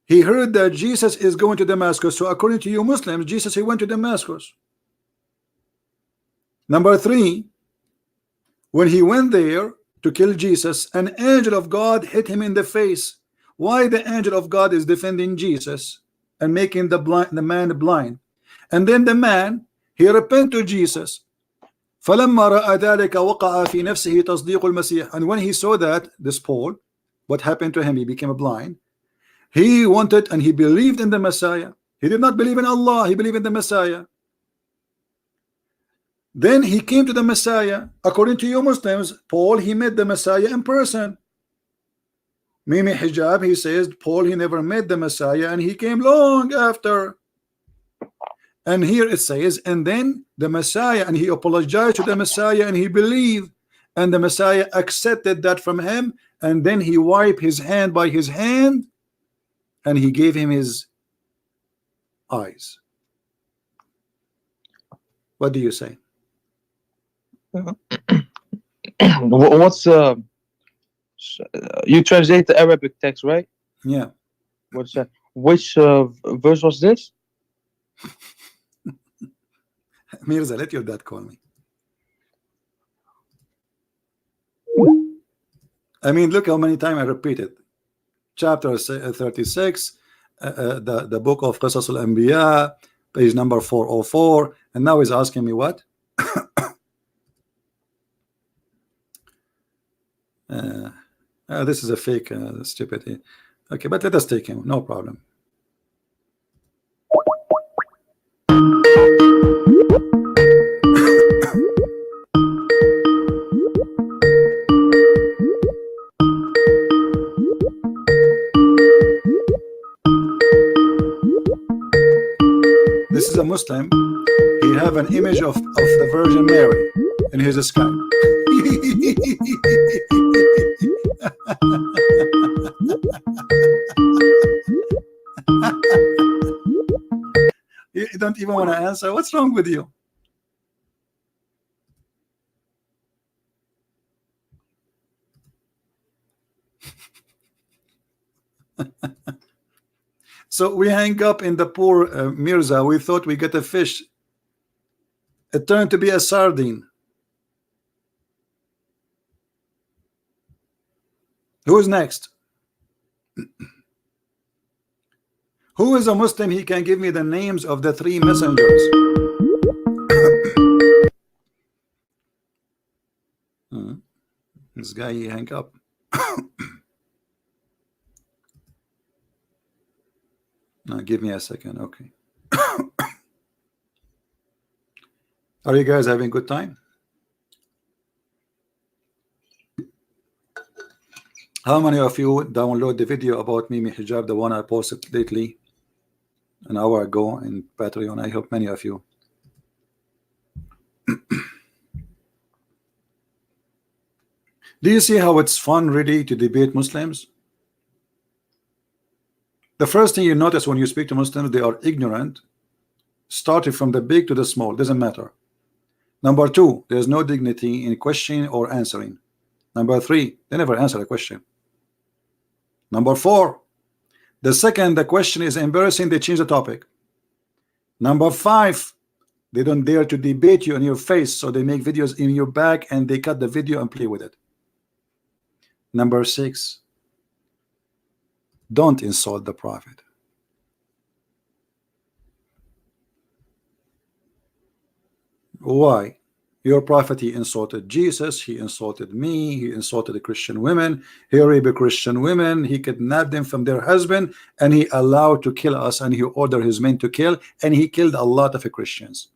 he heard that Jesus is going to Damascus, so according to you Muslims, Jesus, he went to Damascus. Number three, when he went there to kill Jesus, an angel of God hit him in the face. Why the angel of God is defending Jesus and making the man blind? And then the man, he repented to Jesus. فلما رأى ذلك وقع في نفسه تصديق المسيح. And when he saw that, this Paul, what happened to him? He became blind. He wanted and he believed in the Messiah. He did not believe in Allah, he believed in the Messiah. Then he came to the Messiah. According to you Muslims, Paul, he met the Messiah in person. Mimi Hijab, he says Paul, he never met the Messiah and he came long after. And here it says, and then the Messiah, and he apologized to the Messiah and he believed, and the Messiah accepted that from him, and then he wiped his hand by his hand and he gave him his eyes. What do you say? What's you translate the Arabic text, right? Yeah. What's that? Which verse was this? Mirza, let your dad call me. I mean, look how many times I repeat it. Chapter 36, the book of Qasas al-Anbiya, page number 404, and now he's asking me what? This is a fake stupidity. Okay, but let us take him, no problem. This is a Muslim. He have an image of the Virgin Mary in his sky. You don't even want to answer. What's wrong with you? So we hang up in the poor Mirza. We thought we get a fish. It turned to be a sardine. Who's next? Who is a Muslim? He can give me the names of the three messengers. This guy, he hang up. Now give me a second. Okay. Are you guys having a good time? How many of you download the video about Mimi Hijab, the one I posted lately, an hour ago in Patreon? I hope many of you. Do you see how it's fun really to debate Muslims? The first thing you notice when you speak to Muslims, they are ignorant, starting from the big to the small, doesn't matter. Number two, there's no dignity in questioning or answering. Number three, they never answer a question. Number four, the second the question is embarrassing, they change the topic. Number five, they don't dare to debate you in your face, so they make videos in your back and they cut the video and play with it. Number six, don't insult the Prophet. Why? Your prophet, he insulted Jesus, he insulted me, he insulted the Christian women, he raped Christian women, he kidnapped them from their husband, and he allowed to kill us, and he ordered his men to kill, and he killed a lot of Christians.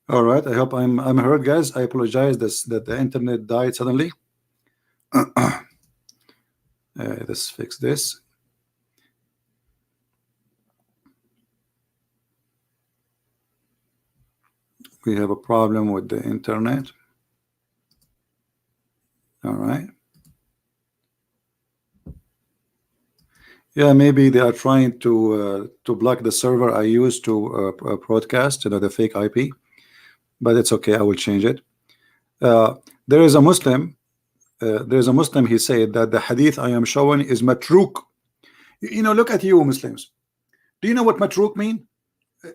All right, I hope I'm heard, guys. I apologize that the internet died suddenly. Let's fix this. We have a problem with the internet. All right. Yeah, maybe they are trying to block the server I use to broadcast, the fake IP. But it's okay. I will change it. There is a Muslim. There's a Muslim. He said that the hadith I am showing is matruk. You know, look at you, Muslims. Do you know what matruk mean?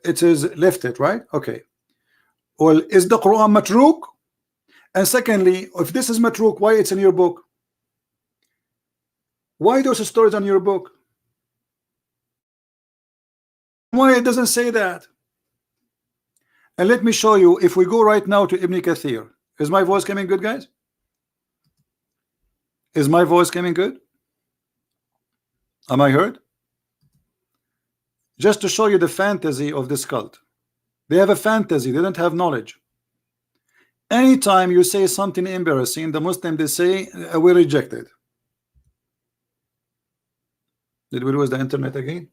It is lifted, right? Okay. Well, is the Quran matruk? And secondly, if this is matruk, why it's in your book? Why those stories on your book? Why it doesn't say that? And let me show you. If we go right now to Ibn Kathir, is my voice coming good, guys? Is my voice coming good? Am I heard? Just to show you the fantasy of this cult. They have a fantasy. They don't have knowledge. Anytime you say something embarrassing, the Muslim, they say we reject it. Did we lose the internet again?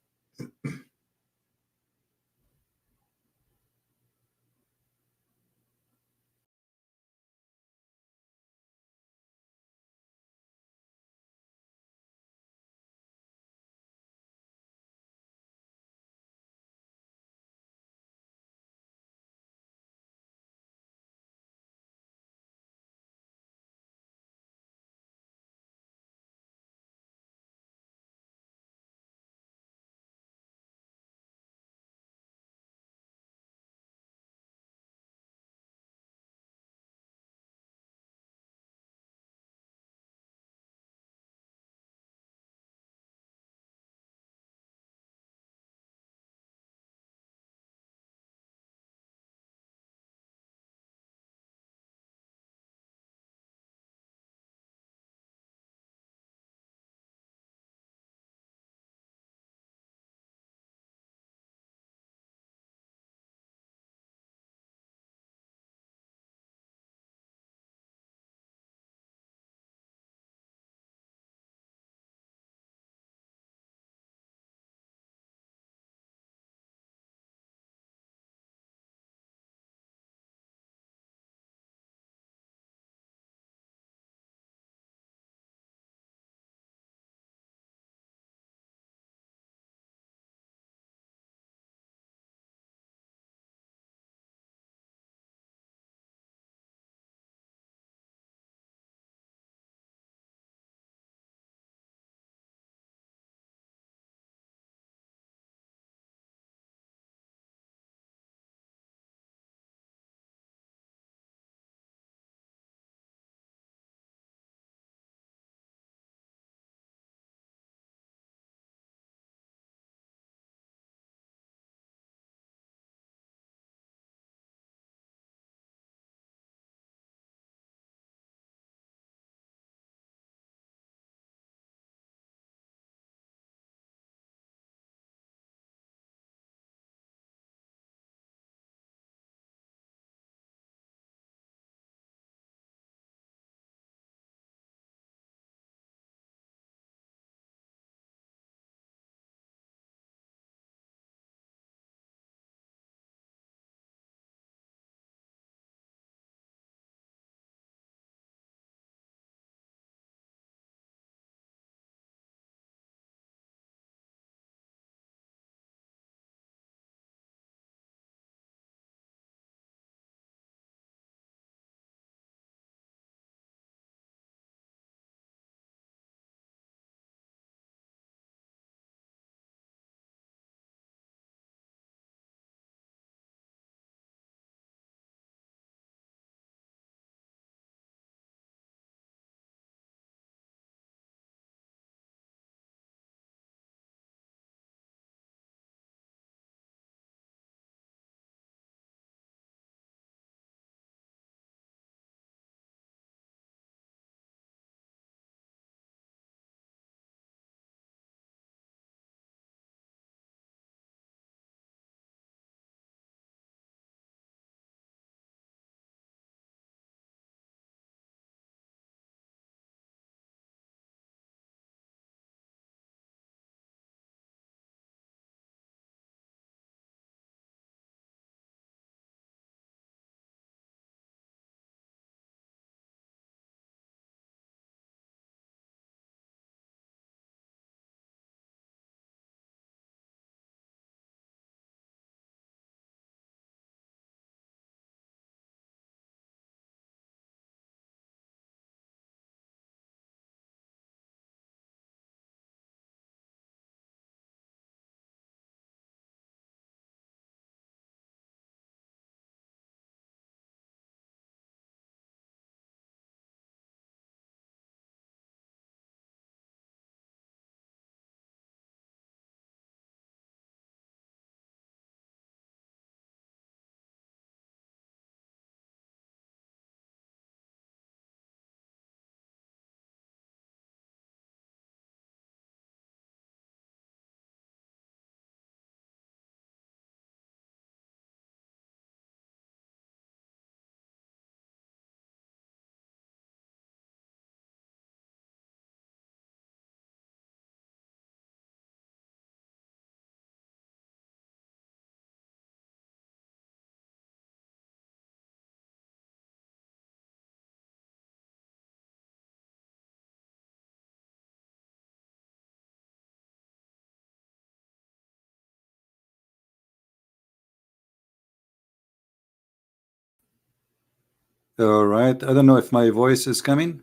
All right. I don't know if my voice is coming.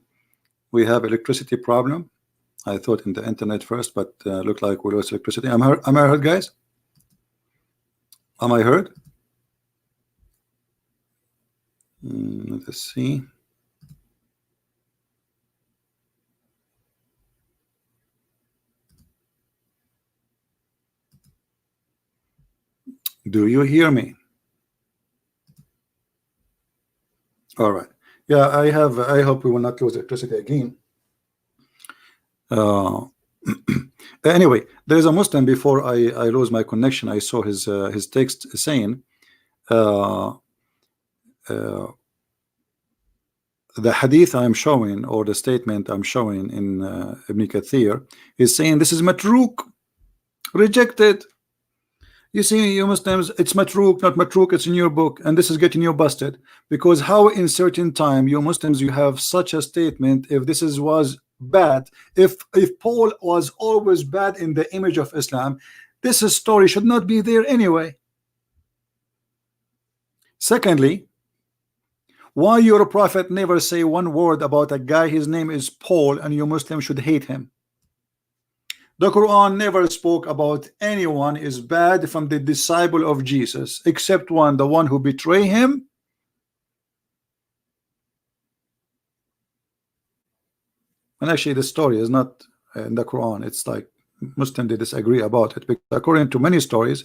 We have electricity problem. I thought in the internet first, but looked like we lost electricity. Am I heard, guys? Am I heard? Let's see. Do you hear me? All right. Yeah, I hope we will not lose electricity again. Anyway, there is a Muslim. Before I lose my connection, I saw his text saying the hadith I'm showing, or the statement I'm showing in Ibn Kathir, is saying this is matruk, rejected. You see, you Muslims, it's matruk, not matruk, it's in your book, and this is getting you busted. Because how in certain time, you Muslims, you have such a statement, if this was bad, if Paul was always bad in the image of Islam, this story should not be there anyway. Secondly, why your prophet never say one word about a guy, his name is Paul, and you Muslims should hate him? The Quran never spoke about anyone is bad from the disciple of Jesus, except one, the one who betray him. And actually the story is not in the Quran. It's like Muslims, they disagree about it, because according to many stories,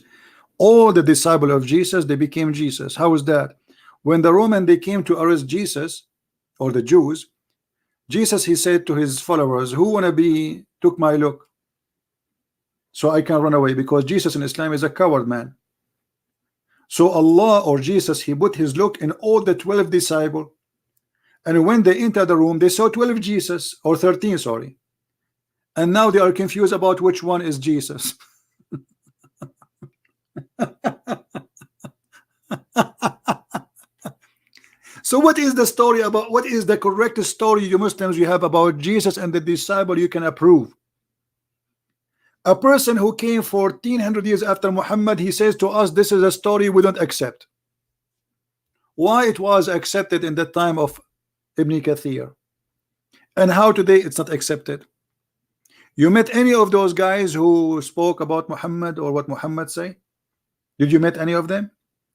all the disciple of Jesus, they became Jesus. How is that? When the Roman, they came to arrest Jesus, or the Jews, Jesus, he said to his followers, who wanna be took my look so I can run away? Because Jesus in Islam is a coward man. So Allah, or Jesus, he put his look in all the 12 disciples, and when they entered the room, they saw 12 Jesus, or 13, sorry, and now they are confused about which one is Jesus. So what is the story about? What is the correct story, you Muslims, you have about Jesus and the disciple you can approve? A person who came 1400 years after Muhammad, he says to us, this is a story we don't accept. Why it was accepted in the time of Ibn Kathir, and how today it's not accepted? You met any of those guys who spoke about Muhammad or what Muhammad say? Did you met any of them?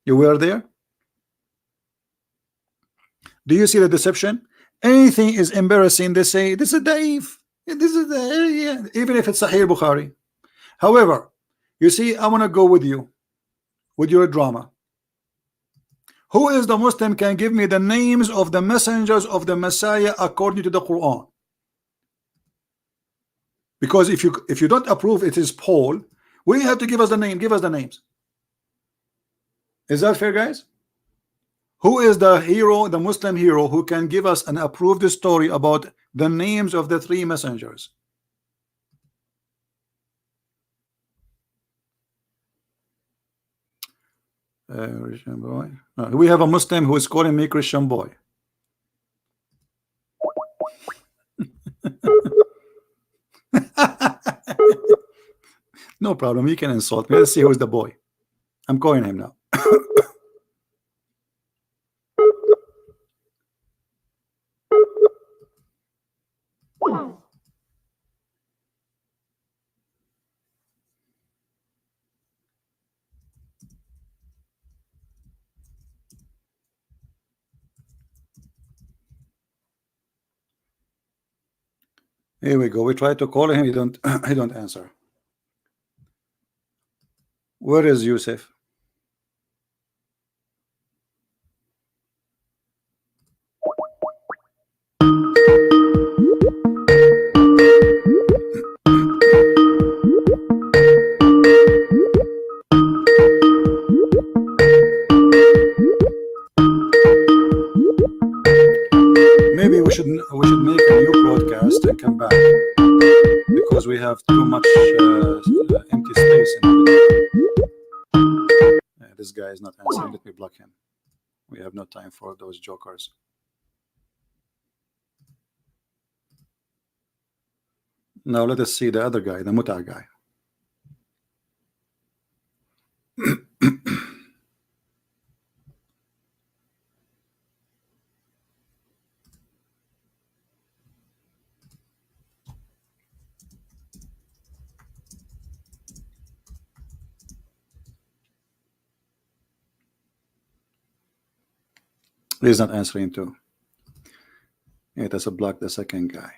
You were there? Do you see the deception? Anything is embarrassing, they say this is daif, this is yeah, even if it's Sahih Bukhari. However, you see, I want to go with you with your drama. Who is the Muslim can give me the names of the messengers of the Messiah according to the Quran? Because if you don't approve it is Paul, we have to give us the name. Give us the names. Is that fair, guys? Who is the hero, the Muslim hero, who can give us and approve the story about the names of the 3 messengers? Christian boy. We have a Muslim who is calling me Christian boy. No problem, you can insult me. Let's see who's the boy. I'm calling him now. Here we go. We try to call him. He don't answer. Where is Yusuf? Maybe we should make a new broadcast and come back, because we have too much empty space in the video. This guy is not answering. Let me block him. We have no time for those jokers. Now let us see the other guy, the Muta guy. He's not answering too. It has a block the second guy.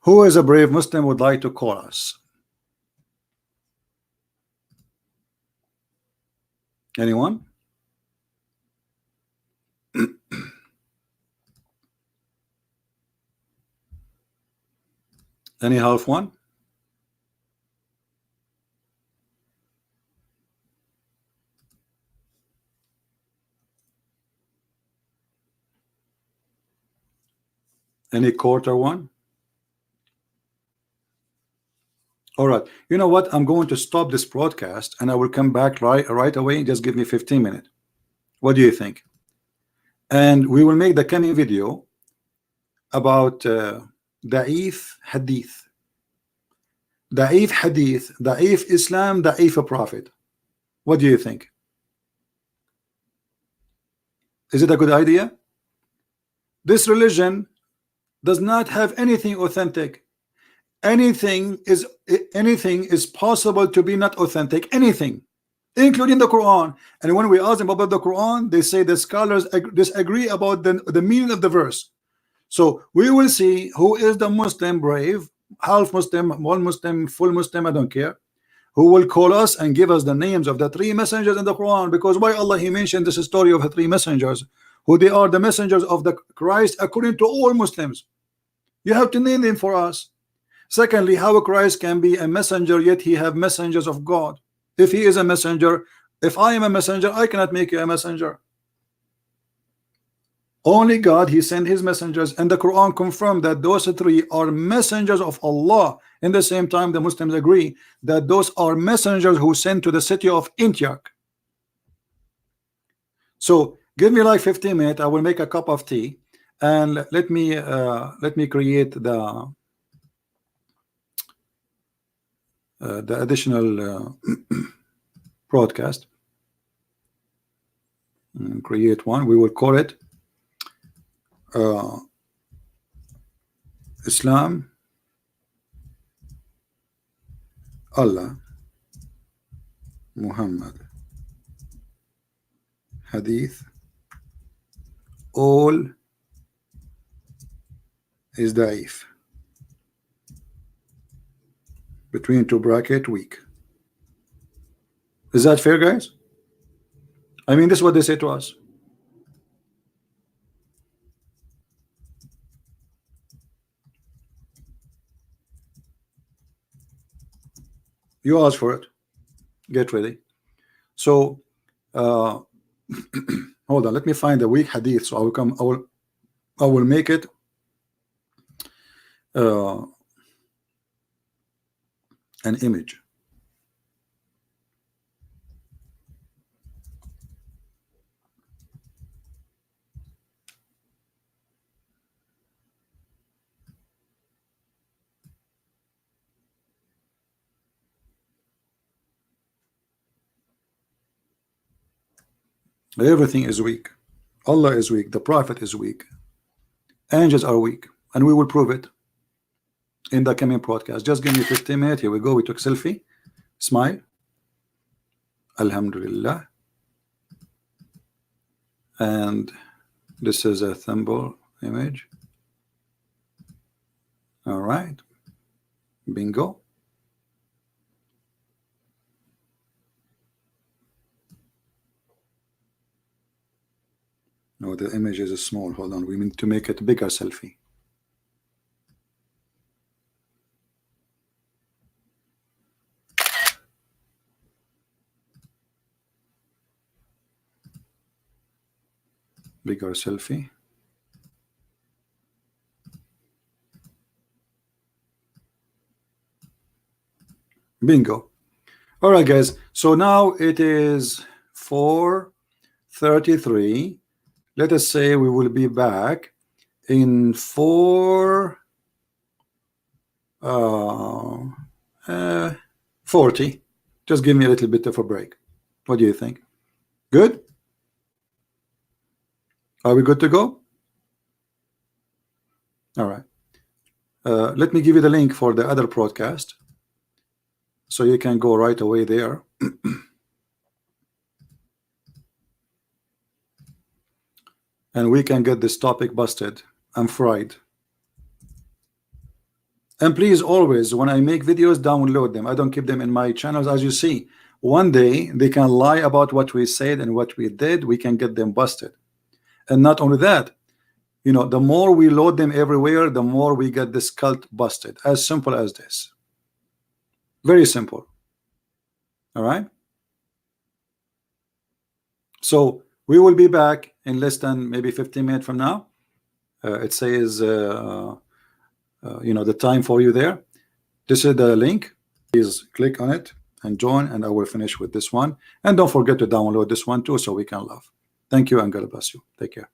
Who is a brave Muslim would like to call us? Anyone? Any half one? Any quarter one? All right. You know what? I'm going to stop this broadcast and I will come back right away. Just give me 15 minutes. What do you think? And we will make the coming video about Da'if Hadith. Da'if Hadith, Da'if Islam, Da'if Prophet. What do you think? Is it a good idea? This religion does not have anything authentic. Anything is possible to be not authentic. Anything, including the Quran. And when we ask them about the Quran, they say the scholars disagree about the meaning of the verse. So we will see who is the Muslim brave, half Muslim, one Muslim, full Muslim, I don't care, who will call us and give us the names of the three messengers in the Quran. Because why Allah He mentioned this story of the three messengers, who they are the messengers of the Christ according to all Muslims. You have to name them for us. Secondly, how Christ can be a messenger yet he have messengers of God? If he is a messenger, if I am a messenger, I cannot make you a messenger. Only God, he sent his messengers, and the Quran confirmed that those three are messengers of Allah. In the same time, the Muslims agree that those are messengers who sent to the city of Antioch. So give me like 15 minutes. I will make a cup of tea and let me create the additional broadcast. And create one. We will call it Islam, Allah, Muhammad, Hadith, all is Da'if. Between two bracket weak. Is that fair, guys? I mean, this is what they say to us. You ask for it. Get ready. So hold on, let me find the weak hadith. So I will make it an image. Everything is weak. Allah is weak. The Prophet is weak. Angels are weak, and we will prove it in the coming broadcast. Just give me 15 minutes. Here we go. We took selfie. Smile. Alhamdulillah. And this is a thumbnail image. All right. Bingo. No, the image is small. Hold on. We need to make it bigger selfie. Bigger selfie. Bingo. All right, guys. So now it is 4:33. Let us say we will be back in 4:40. Just give me a little bit of a break. What do you think? Good? Are we good to go? All right. Let me give you the link for the other broadcast, so you can go right away there. and we can get this topic busted. I'm fried. And please, always, when I make videos, download them. I don't keep them in my channels. As you see, one day they can lie about what we said and what we did. We can get them busted. And not only that, you know, the more we load them everywhere, the more we get this cult busted. As simple as this. Very simple. All right. So we will be back in less than maybe 15 minutes from now. It says you know, the time for you there. This is the link. Please click on it and join, and I will finish with this one. And don't forget to download this one too, so we can love. Thank you, and God bless you. Take care.